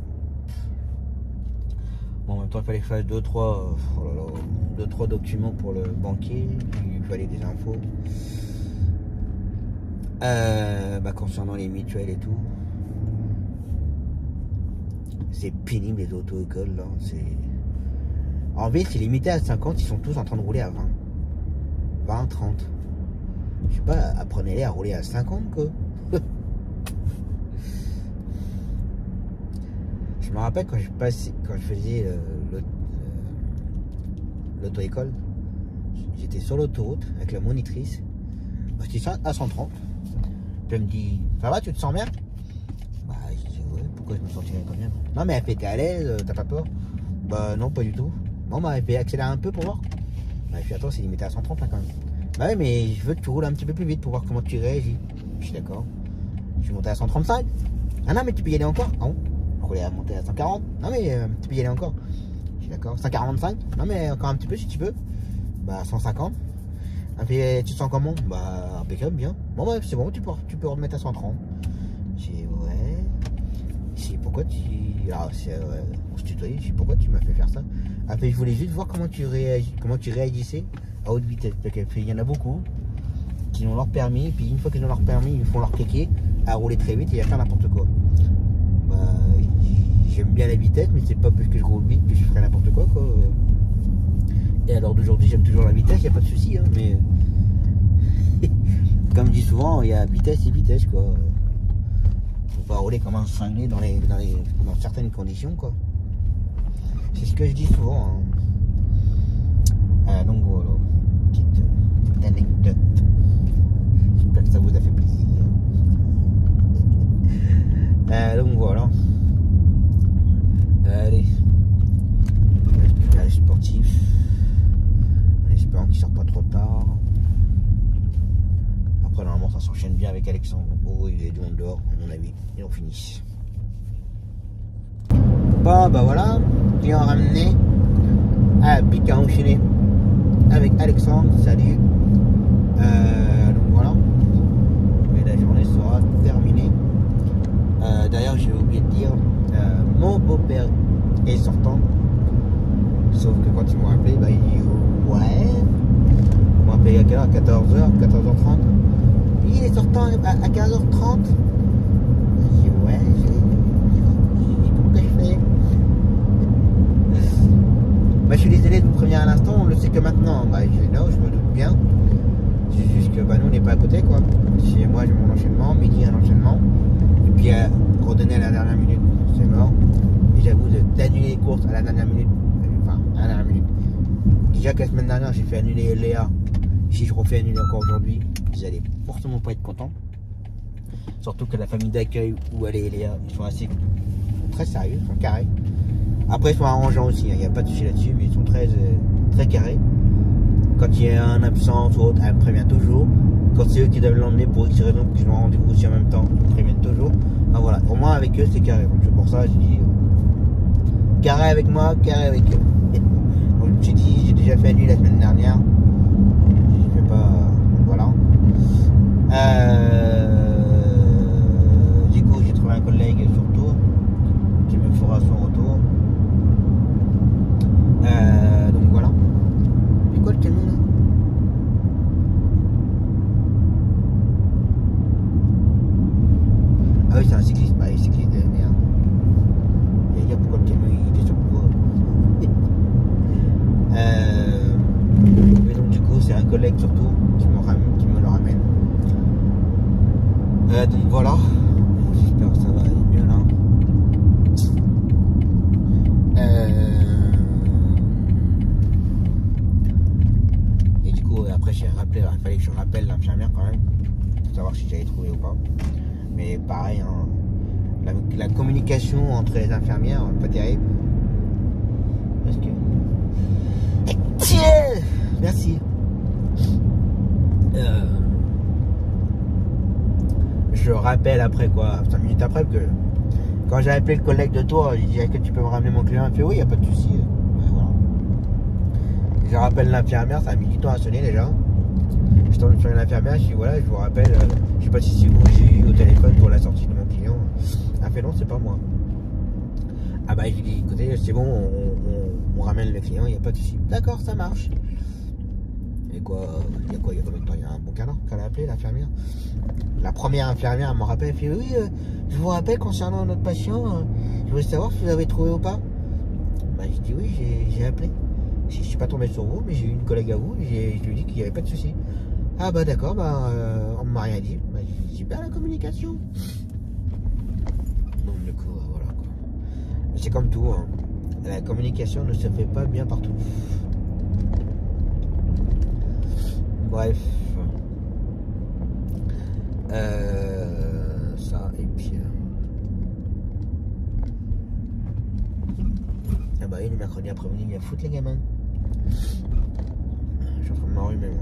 Bon, en même temps, il fallait faire 2-3 documents pour le banquier, puis il fallait des infos. Concernant les mutuelles et tout. C'est pénible les auto-écoles là. En vrai, c'est limité à 50, ils sont tous en train de rouler à 20, 30. Je sais pas, apprenez-les à rouler à 50 quoi. Je me rappelle quand je faisais l'auto-école, j'étais sur l'autoroute avec la monitrice, j'étais à 130. Puis elle me dit, ça va, tu te sens bien? Bah, je dis, ouais, pourquoi je me sentirais quand même? Non, mais elle fait, t'es à l'aise, t'as pas peur? Bah, non, pas du tout. Non, bah, elle fait accélérer un peu pour voir. Bah, je suis, attends, c'est limité à 130 là quand même. Bah, ouais, mais je veux que tu roules un petit peu plus vite pour voir comment tu réagis. Je suis d'accord. Je suis monté à 135. Ah non, mais tu peux y aller encore? Ah bon? Rouler à monter à 140. Non mais tu peux y aller encore. Je suis d'accord. 145. Non mais encore un petit peu si tu veux. Bah 150. Et puis tu te sens comment? Bah impeccable, bien. Bon bah c'est bon, tu peux remettre à 130. J'ai ouais. Je sais pourquoi tu. Alors c'est on se tutoyait, je sais pourquoi tu m'as fait faire ça. Après je voulais juste voir comment tu réagissais à haute vitesse. Parce qu'il y en a beaucoup qui ont leur permis, et puis une fois qu'ils ont leur permis, ils font leur kéké à rouler très vite et à faire n'importe quoi. Bah, j'aime bien la vitesse, mais c'est pas parce que je roule vite que je ferai n'importe quoi. Et alors d'aujourd'hui, j'aime toujours la vitesse, il n'y a pas de souci. Hein, mais comme je dis souvent, il y a vitesse et vitesse. Faut pas rouler comme un cinglé dans certaines conditions. C'est ce que je dis souvent. Hein. Donc voilà, petite anecdote. J'espère que ça vous a fait plaisir. Donc voilà. Allez. Allez, sportif. En espérant qu'il sort pas trop tard. Après, normalement, ça s'enchaîne bien avec Alexandre. Oh, il est du monde dehors, à mon avis. Et on finit. Bon, bah voilà. Client ramené. Ah, pique à enchaîner avec Alexandre. Salut. Donc voilà. Mais la journée sera terminée. D'ailleurs, j'ai oublié de dire, mon beau-père est sortant. Sauf que quand ils m'ont appelé, bah, il dit ouais. Ils m'ont appelé à quelle heure? 14h, 14h30. Il est sortant à 15h30. J'ai dit ouais. J'ai dit comment que je fais? Bah, je suis désolé de vous prévenir à l'instant, on le sait que maintenant. Bah, je dis non, je me doute bien. C'est juste que bah, nous on n'est pas à côté quoi. Chez moi j'ai mon enchaînement, midi un enchaînement. Et puis redonner à la dernière minute, c'est mort. Et j'avoue d'annuler les courses à la dernière minute. Enfin, à la dernière minute. Déjà que la semaine dernière j'ai fait annuler Léa. Si je refais annuler encore aujourd'hui, vous allez forcément pas être contents. Surtout que la famille d'accueil où elle est Léa, ils sont assez très sérieux, ils sont carrés. Après ils sont arrangeants aussi, il n'y a pas de souci là-dessus, mais ils sont très carrés. Quand il y a un absence ou autre, elle me prévient toujours. Quand c'est eux qui doivent l'emmener pour X raison, puis je me rends rendez-vous aussi en même temps, ils me préviennent toujours. Ah, voilà, au moins avec eux c'est carré. Donc c'est pour ça que je dis carré avec moi, carré avec eux. Donc je me suis dit, j'ai déjà fait nuit la semaine dernière. Je vais pas. Voilà. Du coup, j'ai trouvé un collègue sur Tours qui me fera son retour. Donc voilà. C'est quoi le camion là? Ah oui, c'est un cycliste. Bah, il cycliste de merde. Et les gars, pourquoi le camion il est sur le bois? Mais donc du coup, c'est un collègue surtout qui me le ramène. Donc voilà. J'espère que ça va aller mieux là. Et du coup, après j'ai rappelé, il fallait que je rappelle l'infirmière quand même, pour savoir si j'avais trouvé ou pas. Mais pareil, hein, la communication entre les infirmières, pas terrible. Parce que... Tiens, merci. Je rappelle après quoi, 5 minutes après, que quand j'ai appelé le collègue de Tours, j'ai dit est-ce que tu peux me ramener mon client? Il fait oui, il n'y a pas de souci. Voilà. Je rappelle l'infirmière, ça a mis du temps à sonner déjà. Je tombe sur l'infirmière, je dis voilà, je vous rappelle, je sais pas si c'est vous que j'ai eu au téléphone pour la sortie de mon client. Elle fait non, c'est pas moi. Ah bah j'ai dit écoutez, c'est bon, on ramène le client, il n'y a pas de souci. D'accord, ça marche. Et quoi, il y a combien de temps? Il y a un bon quart d'heure qu'elle a appelé l'infirmière. La première infirmière, elle me rappelle, elle fait oui, je vous rappelle concernant notre patient, je voulais savoir si vous avez trouvé ou pas. Bah j'ai dit oui, j'ai appelé. Je suis pas tombé sur vous, mais j'ai eu une collègue à vous, je lui ai dit qu'il n'y avait pas de souci. Ah bah d'accord, bah on m'a rien dit. Bah, j'ai dit bien la communication. Donc du coup, voilà quoi. C'est comme tout, hein. La communication ne se fait pas bien partout. Bref. Ça, et puis... Ah bah oui, le mercredi après-midi, il y a foot les gamins. Je suis en train de m'enrhumer moi.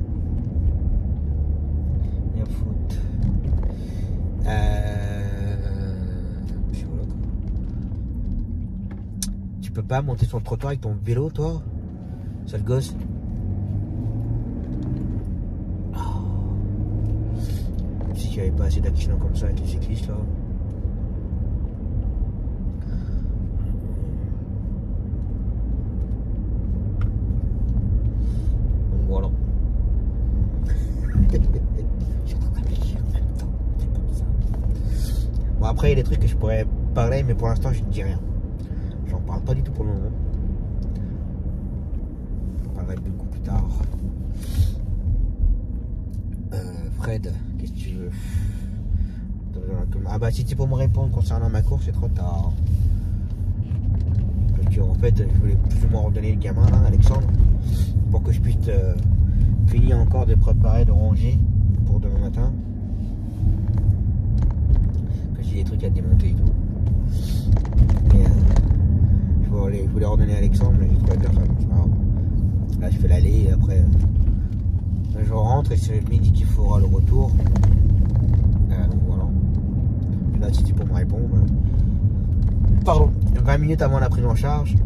Il y a foot. Puis voilà quoi. Tu peux pas monter sur le trottoir avec ton vélo toi? Sale gosse. Si tu n'avais pas assez d'accidents comme ça avec les cyclistes là. Donc voilà. Je suis en train de réfléchir en même temps. C'est comme ça. Bon après il y a des trucs que je pourrais parler mais pour l'instant je ne dis rien. J'en parle pas du tout pour le moment. J'en parlerai beaucoup plus tard. Fred, qu'est-ce que tu veux? Ah bah si c'est pour me répondre concernant ma course, c'est trop tard. Parce que en fait, je voulais plus ou moins redonner le gamin là, Alexandre, pour que je puisse finir encore de préparer, de ranger pour demain matin. Que j'ai des trucs à démonter et tout. Mais je voulais redonner à Alexandre, mais j'ai trouvé personne. C'est pas grave. Là je fais l'aller et après je rentre et c'est le midi qu'il faudra le retour. Donc voilà. Et là c'était pour me répondre. Pardon, 20 minutes avant la prise en charge.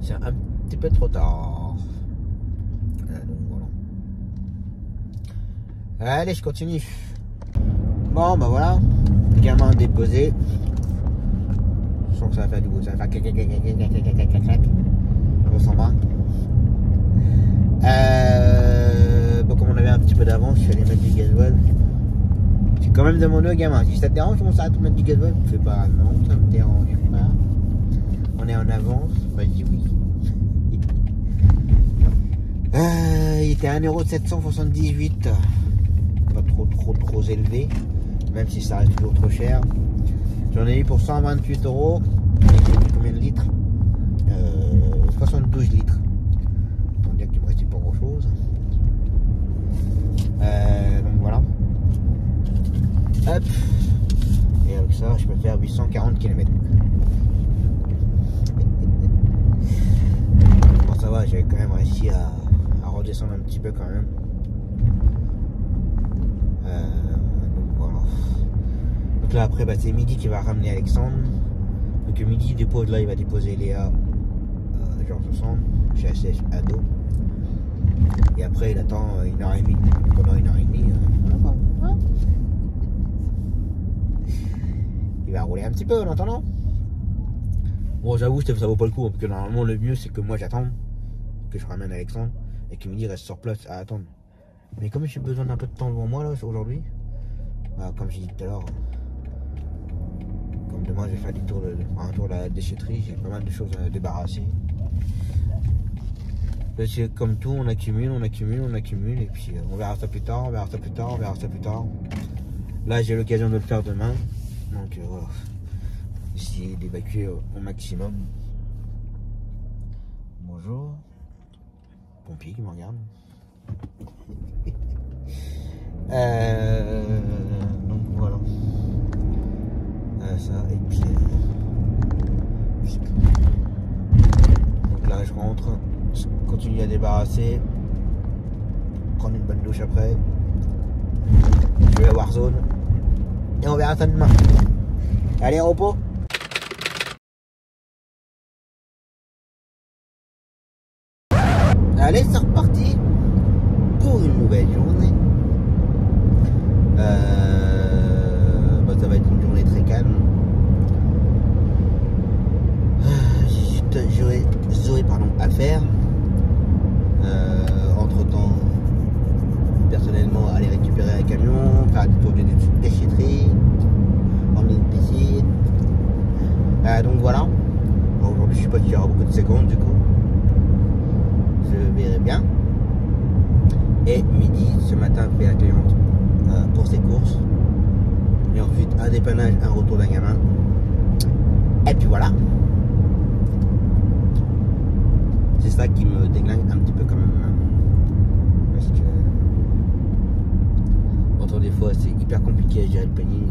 C'est un petit peu trop tard. Donc voilà. Allez, je continue. Bon, bah voilà. Gamin déposé. Je sens que ça va faire du coup. Ça va faire clac. On s'en va. Bon, comme on avait un petit peu d'avance, je suis allé mettre du gasoil. J'ai quand même demandé au gamin si ça te dérange, on s'arrête de mettre du gasoil. Il me fait pas non, ça me dérange pas. On est en avance. Bah, je dis oui. Il était à 1,778 €. Pas trop élevé, même si ça reste toujours trop cher. J'en ai eu pour 128 €. Et j'ai mis combien de litres 72 litres. Autant dire qu'il me restait pas grand chose. Donc voilà. Hop. Et avec ça, je peux faire 840 km. Bon, ça va, j'avais quand même réussi à redescendre un petit peu quand même. Donc voilà. Donc là après, bah, c'est Midi qui va ramener Alexandre. Donc Midi il dépose, là il va déposer Léa genre 60 chez HSH Ado. Et après il attend 1h30. Pendant 1h30, il va rouler un petit peu en attendant. Bon, j'avoue, ça vaut pas le coup, parce que normalement le mieux c'est que moi j'attende, que je ramène Alexandre et que Midi reste sur place à attendre. Mais comme j'ai besoin d'un peu de temps devant moi là aujourd'hui, bah, comme j'ai dit tout à l'heure, comme demain je vais faire un tour de la déchetterie, j'ai pas mal de choses à débarrasser. Parce que comme tout, on accumule, et puis on verra ça plus tard, Là j'ai l'occasion de le faire demain, donc voilà, essayer d'évacuer au maximum. Bonjour, pompier qui me regarde. Donc voilà, ça et puis donc là je rentre, je continue à débarrasser, prendre une bonne douche après, je vais à Warzone et on verra ça demain. Allez, repos. Allez, c'est reparti pour une nouvelle journée. Bah, ça va être une journée très calme. J'aurai à faire. Entre temps, personnellement, aller récupérer un camion, faire des tours de déchetterie, emmener une piscine. Donc voilà. Bon, aujourd'hui, je sais pas s'il y aura beaucoup de secondes du coup. Je verrai bien. Et Midi, ce matin, fait la cliente pour ses courses. Et ensuite, un dépannage, un retour d'un gamin. Et puis voilà. C'est ça qui me déglingue un petit peu quand même. Parce que autant des fois, c'est hyper compliqué à gérer le planning.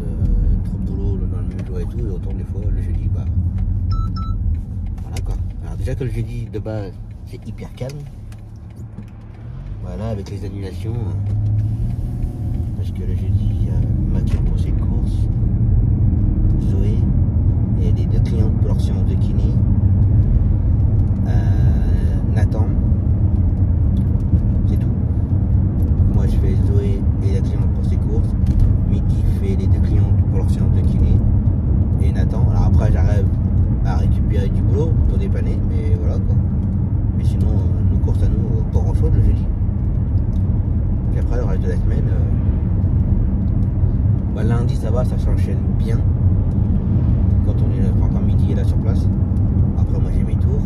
Trop de boulot dans le même jour et tout. Et autant des fois, le jeudi, bah... voilà quoi. Alors déjà que le jeudi, de base, c'est hyper calme. Voilà, avec les annulations. Parce que le jeudi, il y a Mathieu pour ses courses, Zoé, et les deux clients pour leur séance de kiné, Nathan, c'est tout. Donc moi je fais Zoé et la cliente pour ses courses, Midi fait les deux clients pour leur séance de kiné, et Nathan. Alors après j'arrive à récupérer du boulot pour dépanner, mais voilà quoi. Mais sinon, nos courses à nous, pas grand chose le jeudi. Et après, le reste de la semaine, bah, lundi ça va, ça s'enchaîne bien. Quand Midi est là sur place. Après, moi j'ai mes tours.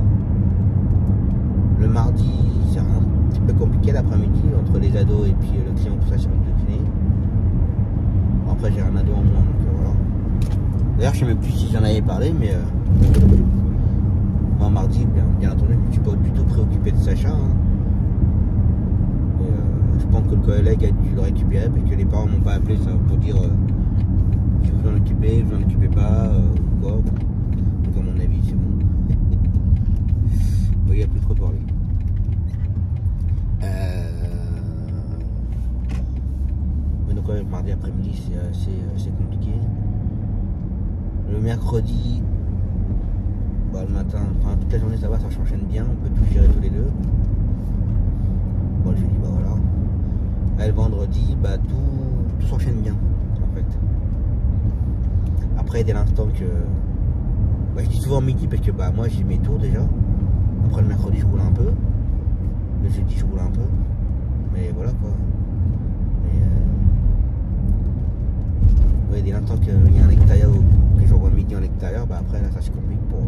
Le mardi, c'est un petit peu compliqué l'après-midi entre les ados et puis le client pour sa séance de kiné. Bon, après, j'ai un ado en moins, donc voilà. D'ailleurs, je sais même plus si j'en avais parlé, mais moi, mardi, bien entendu, je ne suis pas du tout préoccupé de Sacha. Hein. Je pense que le collègue a dû le récupérer parce que les parents m'ont pas appelé ça pour dire si vous en occupez, vous en occupez pas, ou quoi. Donc à mon avis, c'est bon. Bon, il n'y a plus trop de parler. Mais donc ouais, mardi après-midi, c'est compliqué. Le mercredi, bah, le matin, enfin toute la journée ça va, ça s'enchaîne bien, on peut tout gérer tous les deux. Bon, je lui dis bah voilà. Et le vendredi, bah, tout s'enchaîne bien, en fait. Après, dès l'instant que... Bah, je dis souvent midi parce que bah, moi, j'ai mes tours déjà. Après, le mercredi, je roule un peu. Le jeudi, je roule un peu. Mais voilà, quoi. Mais ouais, dès l'instant qu'il y a un extérieur ou que j'envoie midi en extérieur, bah après, là, ça se complique pour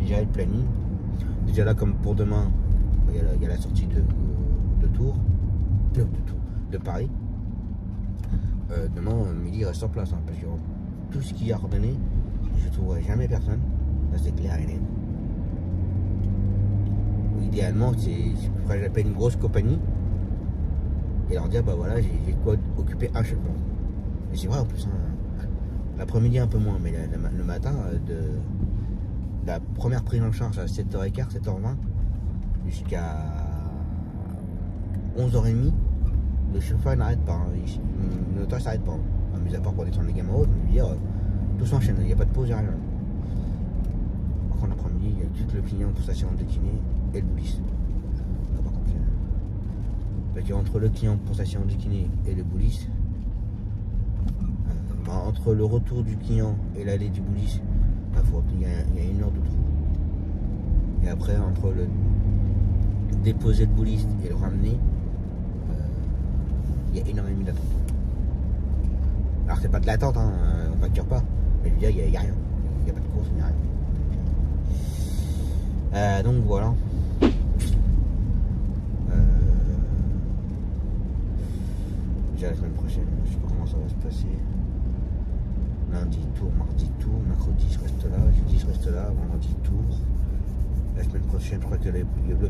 gérer le planning. Déjà là, comme pour demain, il y a la sortie de Tours, de Paris. Demain, midi, il reste en place, hein, parce que tout ce qui est ordonné, je ne trouverai jamais personne. Ça, c'est clair et net. Idéalement, j'appelle une grosse compagnie et leur dire, bah voilà, j'ai quoi occuper un chef. Et c'est vrai en plus, hein, l'après-midi un peu moins, mais le matin, de la première prise en charge à 7h15, 7h20 jusqu'à 11h30, le chauffeur n'arrête pas, hein, le moteur s'arrête pas, hein, mis à part pour descendre les gamins hautes, je veux dire, tout s'enchaîne, il n'y a pas de pause, il n'y a rien. Par contre, l'après-midi, il y a tout le client pour sa séance de kiné et le boulisse. Par contre, parce qu'entre le client pour sa séance de kiné et le boulisse, entre le retour du client et l'aller du boulisse, il y a 1 heure de trou. Et après, entre le déposer le boulisse et le ramener, il y a 1h30 d'attente. Alors c'est pas de l'attente, hein, on facture pas. Mais je veux dire, il n'y a rien. Il n'y a pas de course, il n'y a rien. Donc voilà. Déjà la semaine prochaine, je sais pas comment ça va se passer. Lundi tour, mardi tour, mercredi je reste là, jeudi je reste là, vendredi tour. La semaine prochaine, je crois que le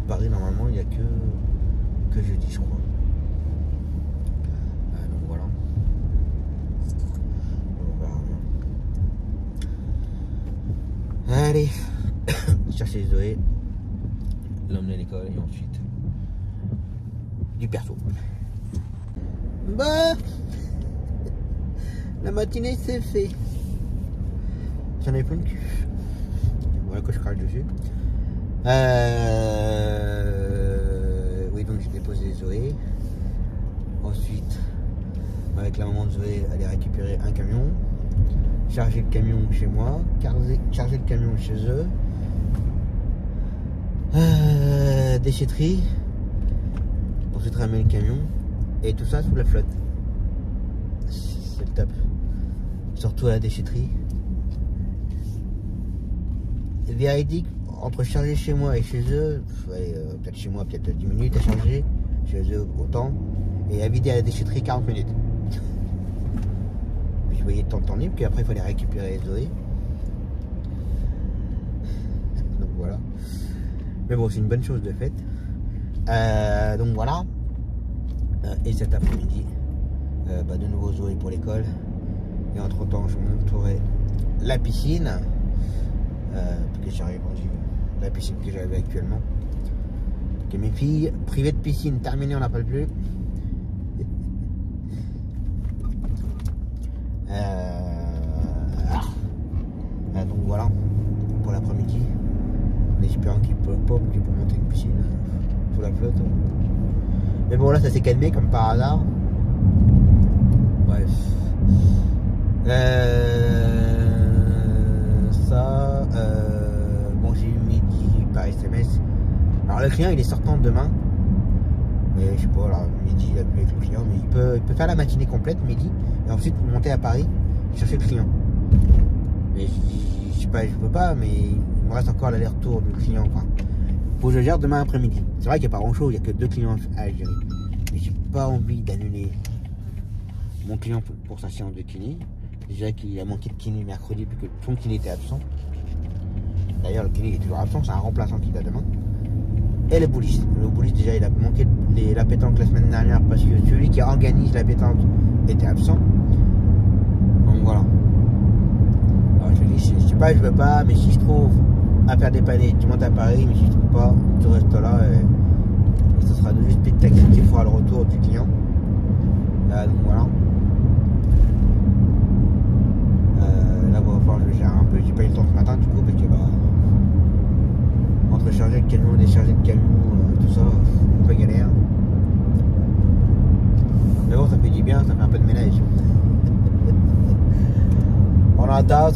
Paris, normalement, il n'y a que jeudi, je crois. Donc voilà. On verra bien. Allez, chercher Zoé, l'emmener à l'école et ensuite du perso. Bah, la matinée c'est fait. J'en ai plein de cul. Voilà que je crache dessus. Oui, donc j'ai déposé Zoé. Ensuite, avec la maman de Zoé, aller récupérer un camion, charger le camion chez moi, charger le camion chez eux, déchetterie, ensuite ramener le camion, et tout ça sous la flotte. C'est le top. Surtout à la déchetterie. Véridique, entre charger chez moi et chez eux, peut-être chez moi, peut-être 10 minutes à charger, chez eux autant, et à vider à la déchetterie 40 minutes. Puis je voyais le temps libre, puis après il fallait récupérer Zoé. Donc voilà. Mais bon, c'est une bonne chose de fait. Donc voilà. Et cet après-midi, de nouveau Zoé pour l'école. Et entre temps, je montrerai la piscine. Parce que j'ai répondu la piscine que j'avais actuellement. Que mes filles, privées de piscine, terminées, on n'en parle plus. Donc voilà, pour l'après-midi. En espérant qu'il peut pas, que pour monter une piscine sous la flotte. Mais bon, là ça s'est calmé comme par hasard. Bref. Bon, j'ai eu midi par SMS. Alors le client il est sortant demain. Mais je sais pas, alors midi il a pu avec le client, mais il peut faire la matinée complète midi et ensuite monter à Paris chercher le client. Mais je sais pas, je peux pas, mais il me reste encore l'aller-retour du client. Enfin, faut que je gère demain après-midi. C'est vrai qu'il n'y a pas grand chose, il n'y a que 2 clients à gérer. Mais j'ai pas envie d'annuler mon client pour sa séance de kiné. Déjà qu'il a manqué de kiné mercredi puis que son kiné était absent. D'ailleurs le kiné est toujours absent, c'est un remplaçant qu'il a demain. Et le bouliste. Le bouliste déjà il a manqué la pétanque la semaine dernière parce que celui qui organise la pétanque était absent. Donc voilà. Alors je dis, je sais pas, je veux pas, mais si je trouve à faire dépanner, tu montes à Paris, mais si je trouve pas, tu restes là et ce sera juste pit taxi qui fera le retour du client. Donc voilà. Là il va falloir que je gère un peu, j'ai pas eu le temps ce matin du coup parce que entre charger le camion, décharger le camion, tout ça, c'est un peu galère. Mais bon, ça fait du bien, ça fait un peu de ménage. On entasse.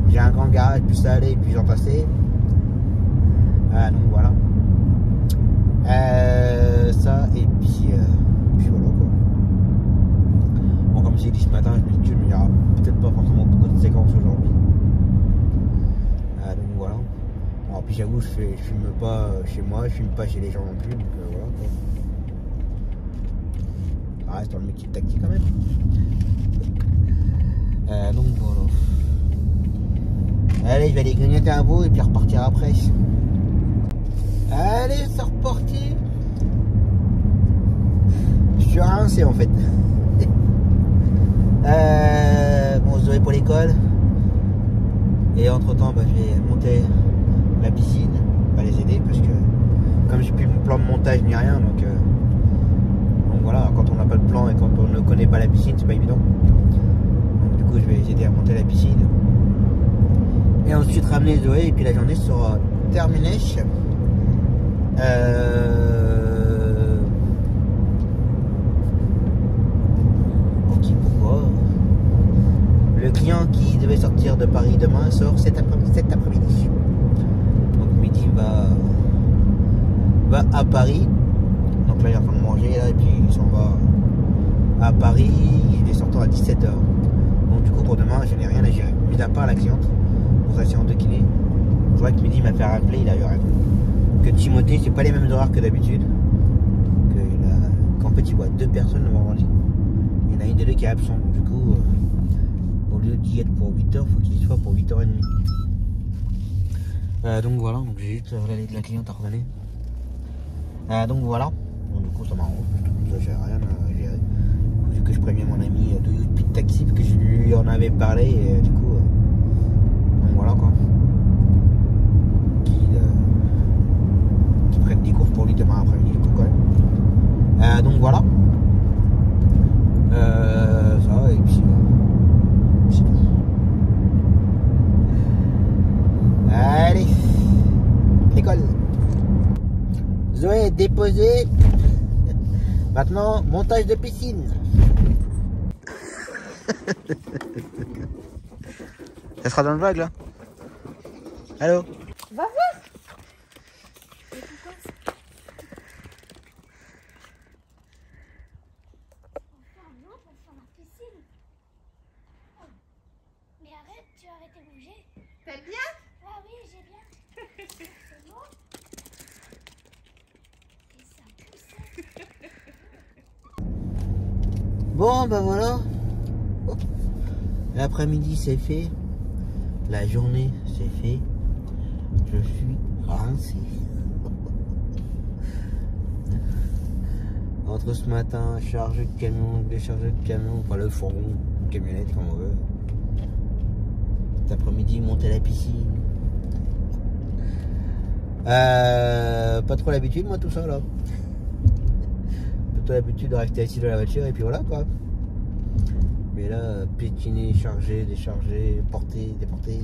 J'ai un grand garage, puis ça allait, puis j'en passais. Donc voilà. Ça, et puis voilà quoi. Bon, comme j'ai dit ce matin, je me dis qu'il n'y aura peut-être pas forcément beaucoup de séquences aujourd'hui. Donc voilà. Alors, puis j'avoue, je filme pas chez moi, je filme pas chez les gens non plus, donc voilà quoi. Ça reste dans le métier de taxi quand même. Donc voilà. Allez, je vais aller grignoter un bout et puis repartir après. Allez, c'est reparti. Je suis rincé en fait. Bon, Zoé pour l'école. Et entre temps, je vais monter la piscine. Pas les aider parce que comme j'ai plus mon plan de montage ni rien, donc voilà, quand on n'a pas de plan et quand on ne connaît pas la piscine, c'est pas évident. Donc du coup, je vais les aider à monter la piscine. Et ensuite ramener Zoé et puis la journée sera terminée. Pourquoi le client qui devait sortir de Paris demain sort cet après-midi. Donc midi va à Paris. Donc là il est en train de manger là, et puis il s'en va à Paris. Il est sortant à 17h. Donc du coup pour demain je n'ai rien à gérer. Mis à part la cliente pour sa séance de kiné. Je vois que midi il m'a fait rappeler, il a eu raison. Que Timothée, c'est pas les mêmes horaires que d'habitude. Qu'en fait, il voit 2 personnes le vendredi. Il y en a une des deux qui est absente. Donc, du coup, au lieu d'y être pour 8h, il faut qu'il y soit pour 8h30. Donc voilà, donc j'ai juste l'aide de la cliente à redonner. Donc voilà. Donc du coup, ça m'arrange. Ça, j'ai rien à gérer. Vu que je préviens mon ami de depuis de taxi, parce que je lui en avais parlé. Et du coup, donc voilà quoi. Prennent des cours pour lui demain après-midi du coup quand même. Donc voilà. Ça et puis c'est tout. Allez, l'école. Zoé est déposée. Maintenant, montage de piscine. Ça sera dans le vlog là. Allô? Va voir. Mais arrête, tu as arrêté de bouger. T'aimes bien? Ah oui, j'ai bien. C'est bon. Et ça pousse. Bon, voilà. L'après-midi c'est fait. La journée c'est fait. Je suis rincé. Entre ce matin, charge de camion, décharge de camion, enfin le fourgon, camionnette comme on veut. Cet après-midi, monter à la piscine. Pas trop l'habitude, moi, tout ça là. Plutôt l'habitude de rester assis dans la voiture et puis voilà quoi. Mais là, piétiner, charger, décharger, porter, déporter.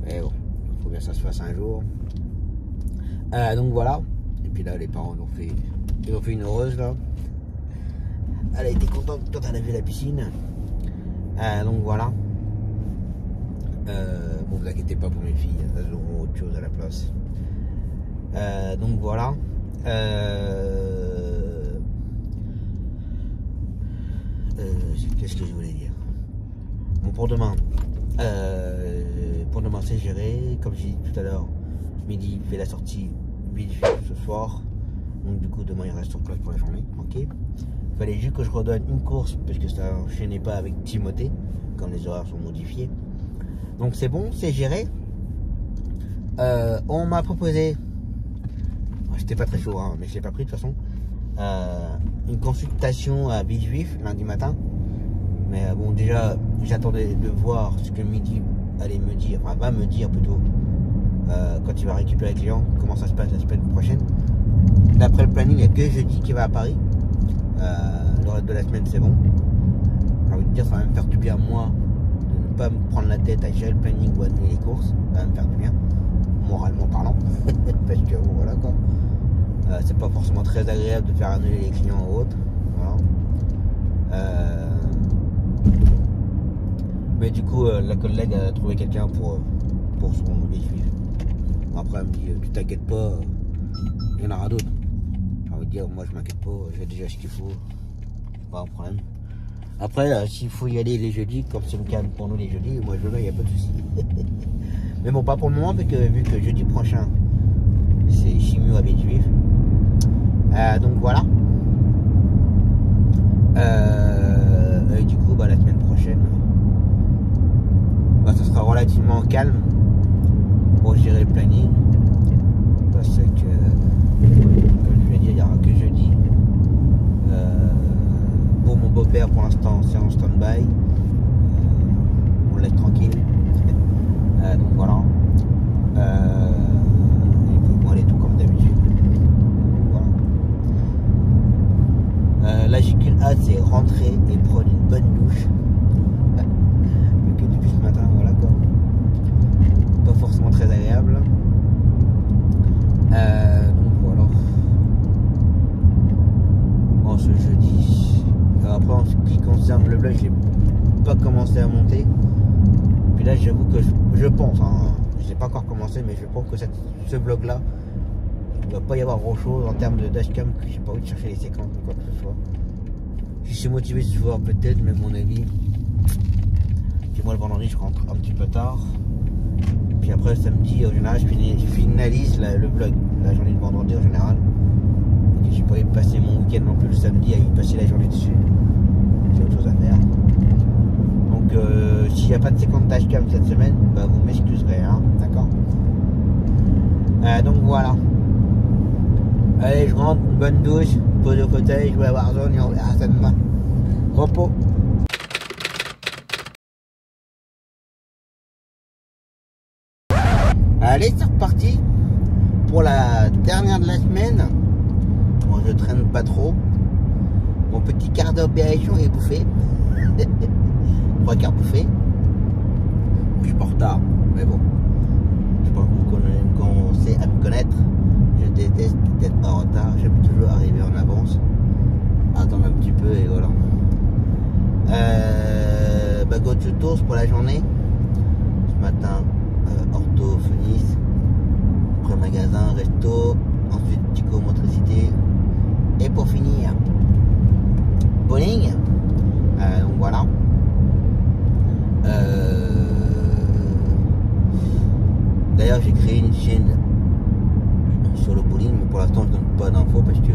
Mais bon, il faut bien que ça se fasse un jour. Donc voilà. Et puis là, les parents ils ont fait une heureuse là. Elle a été contente quand elle a vu la piscine. Donc voilà. Bon, vous inquiétez pas pour mes filles, elles auront autre chose à la place. Donc voilà. Qu'est-ce que je voulais dire? Bon, pour demain c'est géré. Comme j'ai dit tout à l'heure, midi fait la sortie vite fait ce soir. Donc du coup demain il reste sur place pour la journée. Ok. Il fallait juste que je redonne une course parce que ça n'enchaînait pas avec Timothée, comme les horaires sont modifiés. Donc c'est bon, c'est géré. On m'a proposé, j'étais pas très chaud hein, mais je l'ai pas pris de toute façon, une consultation à Villejuif lundi matin. Mais bon, déjà j'attendais de voir ce que Midi allait me dire, enfin va me dire plutôt, quand il va récupérer le client, comment ça se passe la semaine prochaine. D'après le planning, il n'y a que jeudi qui va à Paris. Le reste de la semaine c'est bon. J'ai envie de dire, ça va me faire du bien moi de ne pas me prendre la tête à gérer le planning ou annuler les courses. Ça va me faire du bien, moralement parlant. Parce que bon, voilà quoi. C'est pas forcément très agréable de faire annuler les clients ou autres. Voilà. Mais du coup, la collègue a trouvé quelqu'un pour son essuie. Bon, après, elle me dit, tu t'inquiètes pas, il y en aura d'autres. J'ai envie de dire, moi je m'inquiète pas, j'ai déjà ce qu'il faut, pas un problème. Après, s'il faut y aller les jeudis, comme c'est le cas pour nous les jeudis, moi je veux, il n'y a pas de souci. Mais bon, pas pour le moment, vu que jeudi prochain, c'est chimio à Villejuif. Donc voilà. Et du coup, la semaine prochaine, ça sera relativement calme pour gérer le planning. Parce que, comme je vais dire, il n'y aura que jeudi. Pour mon beau-père, pour l'instant, c'est en stand-by. On laisse tranquille. Donc voilà. Et puis moi, les tout comme d'habitude. Voilà. Là, j'ai qu'une hâte, c'est rentrer et prendre une bonne douche. Mais que depuis ce matin, voilà quoi. Pas forcément très agréable. Donc voilà. Bon, ce jeudi. Après, en ce qui concerne le vlog, j'ai pas commencé à monter. Puis là, j'avoue que je pense, je n'ai pas encore commencé, mais je pense que ce vlog là, il ne va pas y avoir grand chose en termes de dashcam, que j'ai pas envie de chercher les séquences ou quoi que ce soit. Si je suis motivé ce soir, peut-être, mais à mon avis, puis moi le vendredi, je rentre un petit peu tard. Puis après, le samedi, en général, je finalise le vlog, la journée de vendredi en général. Donc, je n'ai pas envie de passer mon week-end non plus le samedi à y passer la journée dessus. J'ai autre chose à faire. Donc s'il n'y a pas de séquence dashcam cette semaine, vous m'excuserez, hein, d'accord. Donc voilà. Allez, je rentre, une bonne douche, pose au fauteuil, je vais à Warzone et on verra ça demain. Repos. Allez, c'est reparti pour la dernière de la semaine. Bon, je traîne pas trop. Mon petit quart d'opération est bouffé. 3 quarts bouffés. Je suis pas en retard, mais bon. Je pense que vous commencez à me connaître. Je déteste d'être en retard. J'aime toujours arriver en avance. Attendre un petit peu et voilà. Go to tours pour la journée. Ce matin, ortho, Phoenix. Après magasin, resto. Ensuite, psychomotricité. Et pour finir, bowling. Donc voilà. D'ailleurs, j'ai créé une chaîne sur le bowling, mais pour l'instant, je ne donne pas d'infos parce que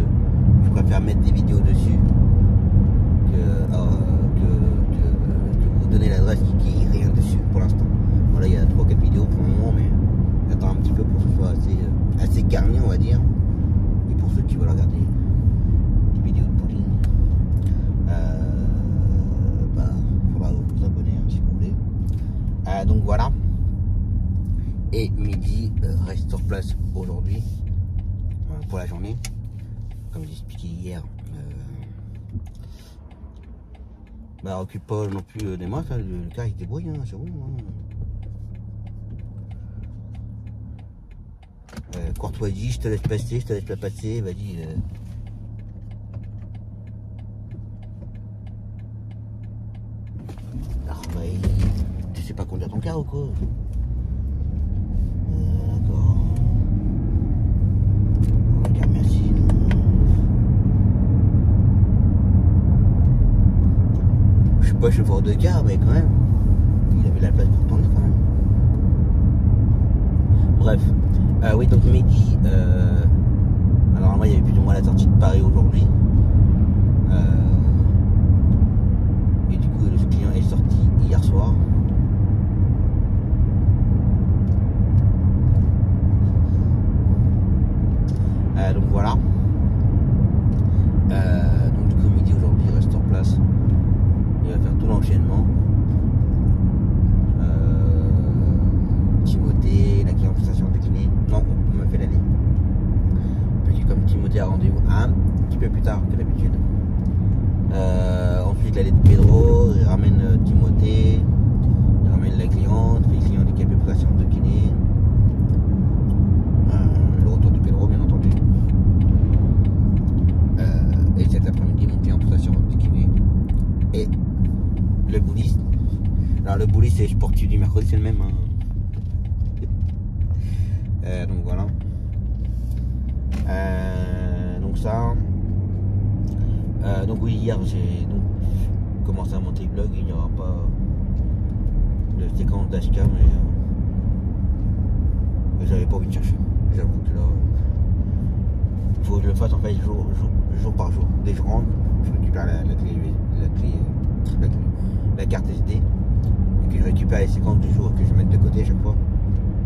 je préfère mettre des vidéos dessus que vous donner l'adresse qui est rien dessus pour l'instant. Voilà, il y a 3-4 vidéos pour le moment, mais j'attends un petit peu pour que ce soit assez garni, on va dire. Et pour ceux qui veulent regarder des vidéos de bowling, faudra vous abonner si vous voulez. Donc voilà. Et midi, reste sur place aujourd'hui pour la journée. Comme j'ai expliqué hier, occupe pas non plus des masses, le car il se débrouille, hein, c'est bon. Courtoisie, je te laisse passer, je te laisse pas passer, vas-y. Tu sais pas conduire ton car ou quoi? D'accord. Ok, merci. Je suis pas chauffeur de car, mais quand même, il avait la place pour tourner quand même. Bref, oui, donc midi. Alors moi, il y avait plus ou moins la sortie de Paris aujourd'hui. Et du coup, le client est sorti hier soir. Donc voilà. Donc du coup midi aujourd'hui il reste sur place. Il va faire tout l'enchaînement. Timothée, la cliente station de kiné. Non, on m'a fait l'aller. Parce que comme Timothée a rendez-vous un petit peu plus tard que d'habitude. Ensuite l'aller de Pedro, il ramène Timothée, il ramène la cliente, les clients handicapés pour la séance de kiné. Le retour de Pedro bien entendu. c'est sportif du mercredi, c'est le même. Hein. Donc voilà. Donc ça. Donc oui, hier j'ai donc commencé à monter le vlog. Il n'y aura pas de séquence d'HK, mais j'avais pas envie de chercher. J'avoue que là, il faut que je le fasse en fait jour par jour. Dès que je rentre, je récupère la carte SD et que je récupère les séquences du jour que je mets de côté à chaque fois.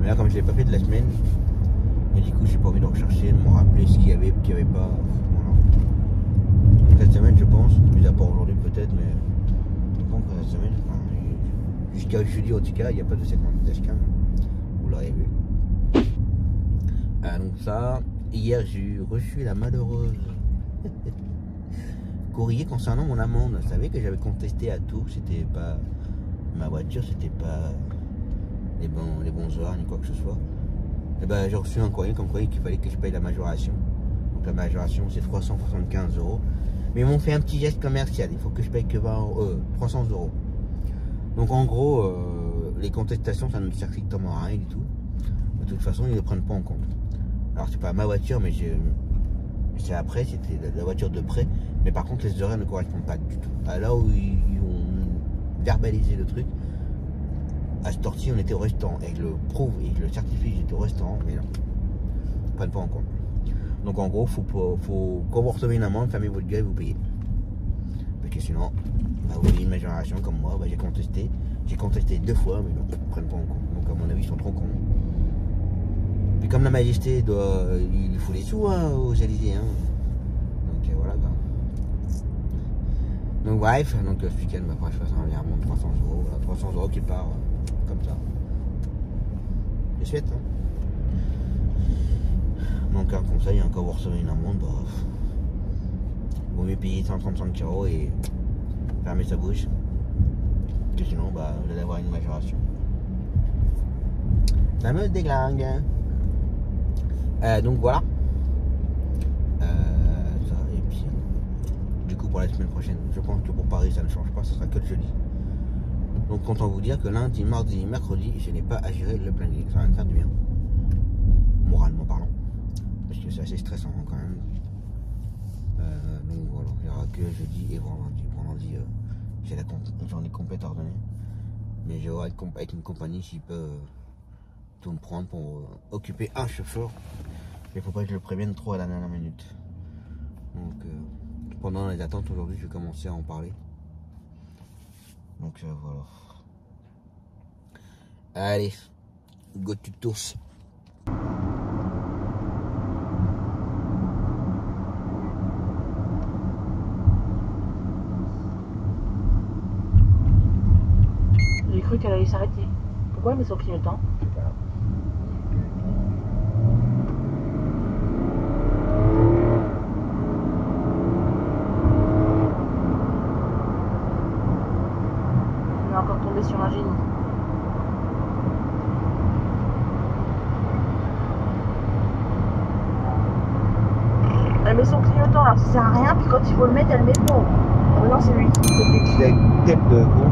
Mais là, comme je l'ai pas fait de la semaine, mais du coup j'ai pas envie de rechercher, de me rappeler ce qu'il y avait pas. Voilà. Cette semaine je pense, mis à part aujourd'hui peut-être, mais je pense que cette semaine, jusqu'à jeudi en tout cas, il n'y a pas de séquence d'HK, vous l'aurez vu. Donc ça, hier j'ai reçu la malheureuse courrier concernant mon amende. Vous savez que j'avais contesté à tout, c'était pas ma voiture, c'était pas les bons heures ni quoi que ce soit. Et ben j'ai reçu un courrier comme quoi qu'il fallait que je paye la majoration. Donc la majoration c'est 375 €. Mais ils m'ont fait un petit geste commercial, il faut que je paye que 300 €. Donc en gros, les contestations ça ne sert strictement à rien du tout. De toute façon ils ne le prennent pas en compte. Alors c'est pas ma voiture, mais c'est après, c'était la voiture de près. Mais par contre les horaires ne correspondent pas du tout. À là où ils ont verbalisé le truc, à cette heure-ci on était au restaurant. Et je le prouve et je le certifie, j'étais au restaurant, mais non, ils ne prennent pas en compte. Donc en gros, quand vous recevez une amende, fermez votre gueule et vous payez. Parce que sinon, bah, vous payez une majoration comme moi, bah, j'ai contesté 2 fois, mais non, ils ne prennent pas en compte. Donc à mon avis, ils sont trop cons. Puis comme la majesté il faut les sous hein, aux Élysées. Hein. Donc voilà quoi. Donc bref, donc ce week-end, bah, je fasse un virement de 300 €. Voilà, 300 € qui part comme ça. C'est chouette hein. Donc un conseil, hein, quand vous recevez une amende, bah, vaut mieux payer 135 € et fermer sa bouche. Que sinon, bah, vous allez avoir une majoration. Ça me déglingue. Donc voilà. Ça, et puis, du coup pour la semaine prochaine, je pense que pour Paris ça ne change pas, ça sera que le jeudi. Donc content de vous dire que lundi, mardi, mercredi, je n'ai pas à gérer le planning. Ça va me faire du bien. Moralement parlant. Parce que c'est assez stressant hein, quand même. Donc voilà, il n'y aura que jeudi et vendredi. Vendredi, j'en ai complète ordonnée. Mais je vais être avec une compagnie qui peut tout me prendre pour occuper un chauffeur. Il ne faut pas que je le prévienne trop à la dernière minute. Donc pendant les attentes aujourd'hui, je vais commencer à en parler. Donc voilà. Allez, go to tous. J'ai cru qu'elle allait s'arrêter. Pourquoi elle met son clignotant? On est encore tombé sur un génie. Elle met son clignotant alors ça sert à rien, puis quand il faut le mettre, elle le met pas. Oh non, c'est lui. C'est une tête de con.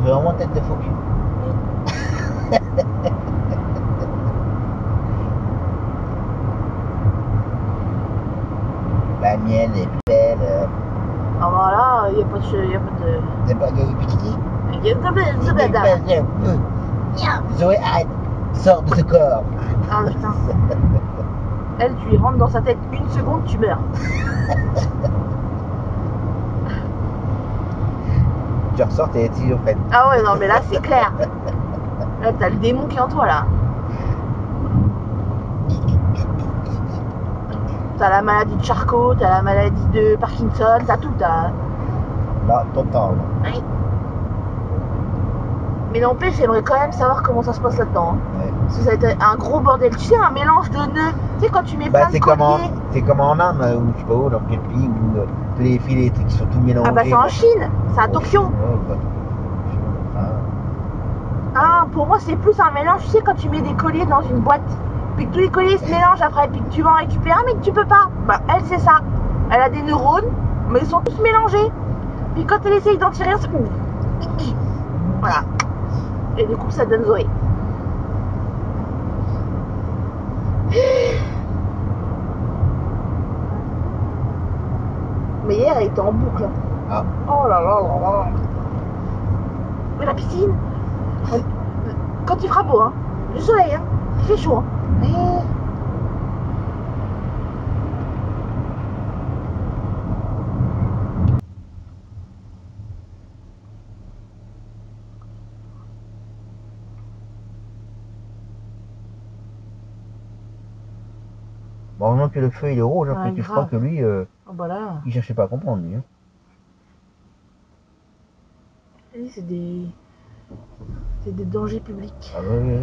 C'est vraiment tête de faux cul. La mienne est belle. Alors là, il n'y a pas de... C'est pas de piquer. Il y a de... Zoé, arrête. Sors de ce corps. Ah putain. Elle, tu lui rentres dans sa tête une seconde, tu meurs. Tu ressors, t'es schizophrène. Ah ouais, non, mais là, c'est clair. Là, t'as le démon qui est en toi, là. T'as la maladie de Charcot, t'as la maladie de Parkinson, t'as tout, t'as... Là, total. Oui. Mais n'empêche, j'aimerais quand même savoir comment ça se passe là-dedans. Hein. Ouais. Parce que ça a été un gros bordel. Tu sais, un mélange de nœuds. Tu sais, quand tu mets plein de c'est colliers... comme en Inde, ou je sais pas où, dans quel pays, où les fils électriques qui sont tout mélangés. Ah bah c'est en Chine, c'est à Tokyo. Ouais, bah. Ah, pour moi c'est plus un mélange, tu sais quand tu mets des colliers dans une boîte, puis que tous les colliers se mélangent après, puis que tu vas en récupérer mais que tu peux pas. Bah elle c'est ça, elle a des neurones, mais ils sont tous mélangés. Puis quand elle essaye d'en tirer un, c'est... Voilà. Et du coup ça donne Zoé. Mais hier elle était en boucle. Ah. Oh là là là là. Mais la piscine, quand il fera beau, hein, du soleil, hein, il fait chaud. Hein. Bon, heureusement que le feu il est rouge, après Ouais, tu feras grave. que lui, Oh bah là, il cherchait pas à comprendre lui. Hein. c'est des dangers publics. Ah ouais, ouais.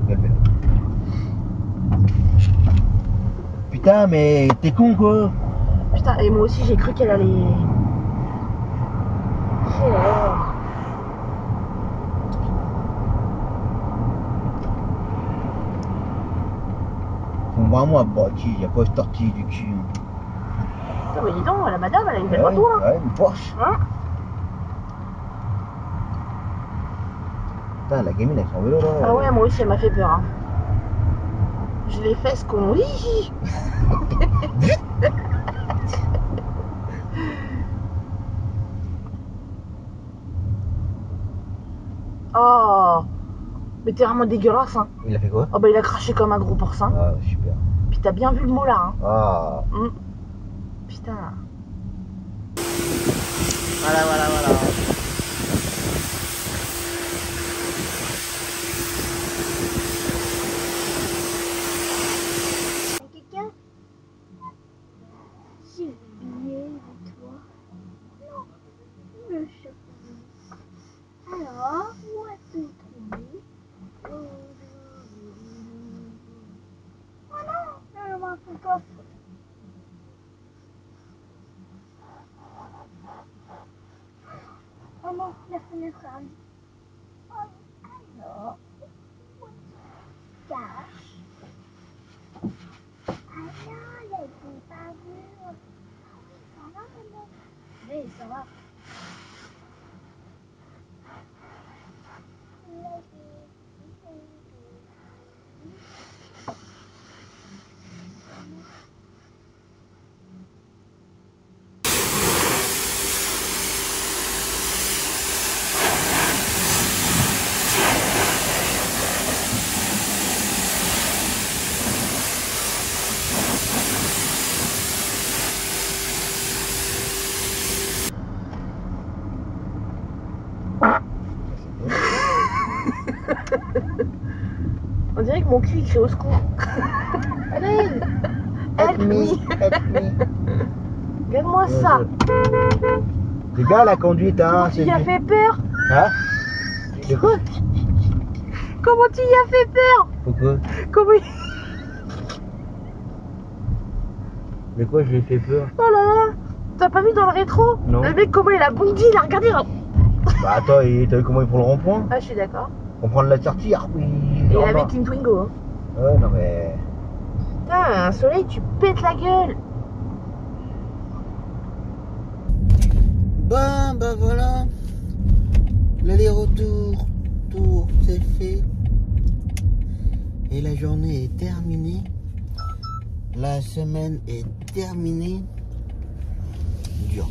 Regarde bien. Putain, mais t'es con quoi. Putain, et moi aussi j'ai cru qu'elle allait. Oh là là. Faut vraiment abattre, il y a pas ce tortille du cul. Putain, mais dis donc, la madame, elle a une belle Ouais, moto là. ouais, une Porsche. Hein? Putain, la gamine avec son vélo là. Ah ouais, moi aussi elle m'a fait peur. Hein. J'ai les fesses qu'on lit. Oh, mais t'es vraiment dégueulasse, hein. Il a fait quoi? Oh bah il a craché comme un gros porcin. Ah, super. Puis t'as bien vu le mot là, hein. Ah. Putain. Voilà, voilà, voilà. Quelqu'un? J'ai oublié de toi. Non, le chat. Alors, où as-tu trouvé? Oh non, je m'en fous pas. Oh non, la fenêtre a dit. Alors, où tu caches? Ah non, elle était pas vue. Ça va, maman? Oui, ça va. On dirait que mon cul il crie au secours. Help me. Help me. Regarde-moi ça. C'est bien la conduite, hein. Tu y as fait peur. Hein? De quoi? Comment tu y as fait peur? Pourquoi? Comment il... De quoi je lui ai fait peur? Oh là là. T'as pas vu dans le rétro? Non. Le mec comment il a bondi, il a regardé. Bah attends, t'as vu comment il prend le rond-point? Ah je suis d'accord. On prend la sortie, ah oui. Et il avait qu'une Twingo. Hein. Ouais, non mais... Putain, un soleil, tu pètes la gueule. Bon, bah voilà. L'aller-retour, c'est fait. Et la journée est terminée. La semaine est terminée. Dur.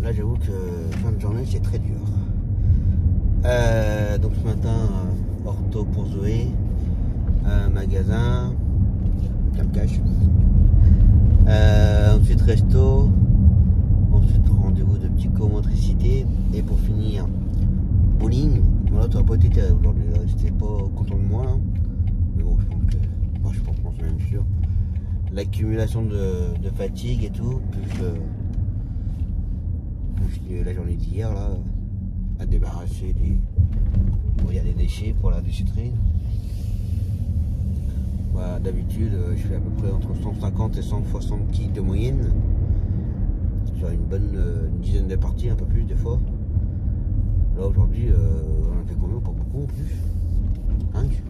Là, j'avoue que fin de journée, c'est très dur. Donc ce matin, ortho pour Zoé, magasin, cache. Ensuite resto, ensuite rendez-vous de psychomotricité et pour finir bowling. Voilà, ça n'a pas été terrible aujourd'hui, j'étais pas content de moi là. Mais bon, je pense que c'est même sûr. L'accumulation de fatigue et tout, plus la journée d'hier là, à débarrasser des... Bon, il y a des déchets pour la déchetterie. Bah, d'habitude, je fais à peu près entre 150 et 160 kg de moyenne. Sur une dizaine de parties, un peu plus des fois. Là aujourd'hui, on a fait combien? Pas beaucoup en plus. 5,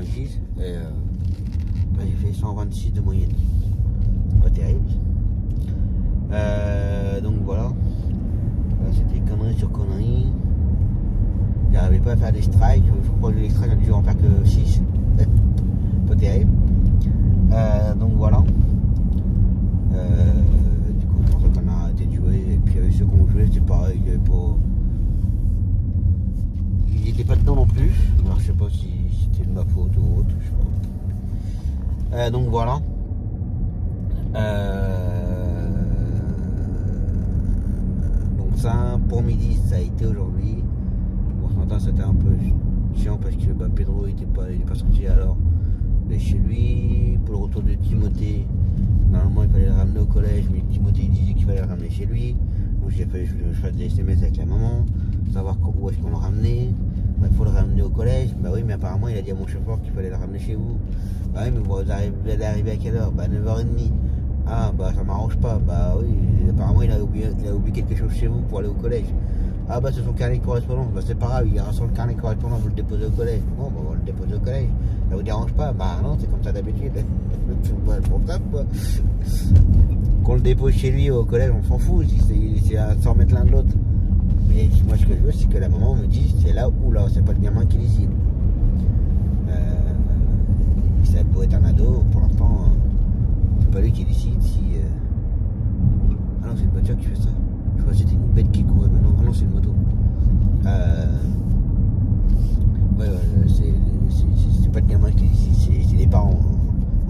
6. Et là, j'ai fait 126 de moyenne. Pas terrible. Donc voilà. Là, c'était connerie sur connerie. J'arrivais pas à faire des strikes. Je crois que les strikes, j'ai dû en faire que 6. Pas terrible. Donc voilà. Du coup, pour ça qu'on a arrêté de jouer. Et puis avec ceux qu'on jouait, c'était pareil. Il était pas dedans non plus. Alors je sais pas si c'était de ma faute ou autre. Je sais pas. Donc voilà. Donc ça, pour midi, ça a été aujourd'hui. Bon, ce matin, c'était un peu chiant parce que Pedro il est pas sorti alors de chez lui. Pour le retour de Timothée, normalement il fallait le ramener au collège, mais Timothée il disait qu'il fallait le ramener chez lui. Donc j'ai fait je fasse des SMS avec la maman, savoir où est-ce qu'on le ramenait. Bah, il faut le ramener au collège. Bah oui, mais apparemment il a dit à mon chauffeur qu'il fallait le ramener chez vous. Bah oui, mais vous allez arriver à quelle heure? Bah 9h30. Ah bah ça m'arrange pas. Bah oui, apparemment il a oublié quelque chose chez vous pour aller au collège. Ah bah c'est son carnet de correspondance. Bah c'est pas grave, il ira sur le carnet de correspondance, vous le déposez au collège. Bon bah on va le déposer au collège. Ça vous dérange pas? Bah non, c'est comme ça d'habitude. Pour ça quoi. Qu'on le dépose chez lui au collège, on s'en fout, c'est à s'en remettre l'un de l'autre. Mais moi ce que je veux c'est que la maman me dise c'est là ou là, c'est pas le gamin qui décide. Ça doit être un ado, pour l'instant, c'est pas lui qui décide si. Ah non, c'est une voiture qui fait ça. Je crois que c'était une bête qui courait maintenant. Ah non, c'est une moto. Ouais, c'est pas le gamin qui décide, c'est les parents.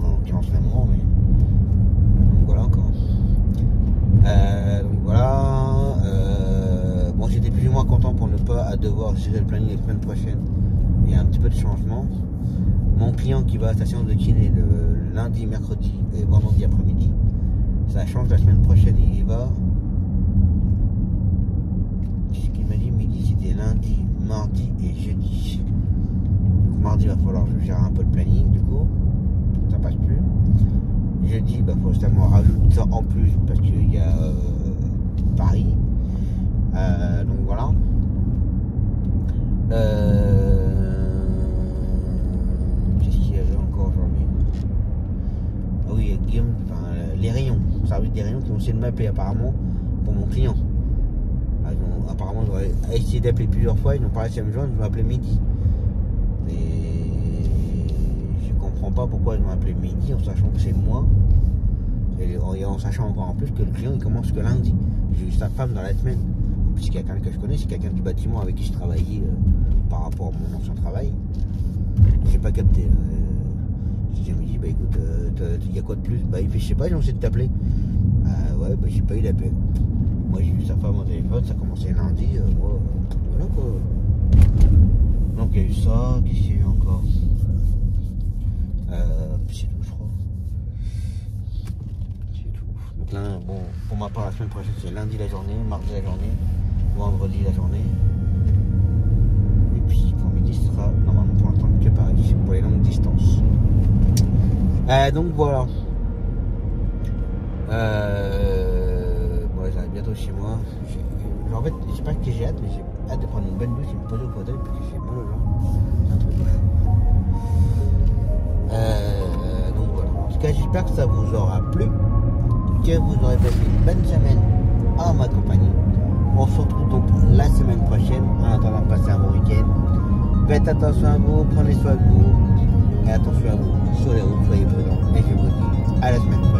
En l'occurrence, la maman, mais. Donc voilà encore. Donc voilà. Bon, j'étais plus ou moins content pour ne pas devoir gérer le planning la semaine prochaine. Il y a un petit peu de changement. Mon client qui va à sa séance de kiné le lundi, mercredi et vendredi après-midi, ça change la semaine prochaine, il y va. Qu'est-ce qu'il m'a dit? Midi, c'était lundi, mardi et jeudi. Donc mardi, il va falloir que je gère un peu le planning, du coup, ça passe plus. Jeudi, il faut seulement rajouter ça en plus parce qu'il y a Paris. Donc voilà. Guillaume, les rayons, le service des rayons qui ont essayé de m'appeler apparemment pour mon client. Apparemment, ils ont essayé d'appeler plusieurs fois, ils n'ont pas réussi à me joindre, ils m'ont appelé midi. Et je comprends pas pourquoi ils m'ont appelé midi en sachant que c'est moi. Et en sachant encore en plus que le client il commence que lundi. J'ai eu sa femme dans la semaine. C'est quelqu'un que je connais, c'est quelqu'un du bâtiment avec qui je travaillais par rapport à mon ancien travail. J'ai pas capté. Je me dis, bah écoute, il y a quoi de plus? Bah il fait, je sais pas, j'ai essayé de t'appeler. Ouais, bah j'ai pas eu l'appel. Moi j'ai eu sa femme au téléphone, ça a commencé lundi, voilà quoi. Donc il y a eu ça, qu'est-ce qu'il y a eu encore? C'est tout je crois. C'est tout. Donc là, bon, pour ma part la semaine prochaine c'est lundi la journée, mardi la journée, vendredi la journée. Et puis pour midi ce sera normalement pour l'instant que Paris, pour les longues distances. Donc voilà. Bon, j'arrive bientôt chez moi. En fait, je sais pas que j'ai hâte, mais j'ai hâte de prendre une bonne douche et me poser au fauteuil parce que j'ai mal au genre. C'est un truc de fou. Donc voilà. En tout cas, j'espère que ça vous aura plu, que vous aurez passé une bonne semaine en ma compagnie. On se retrouve donc la semaine prochaine. En attendant de passer un bon week-end. Faites attention à vous, prenez soin de vous. Et attention à vous, sur les routes, soyez prudents. Et je vous dis à la semaine prochaine.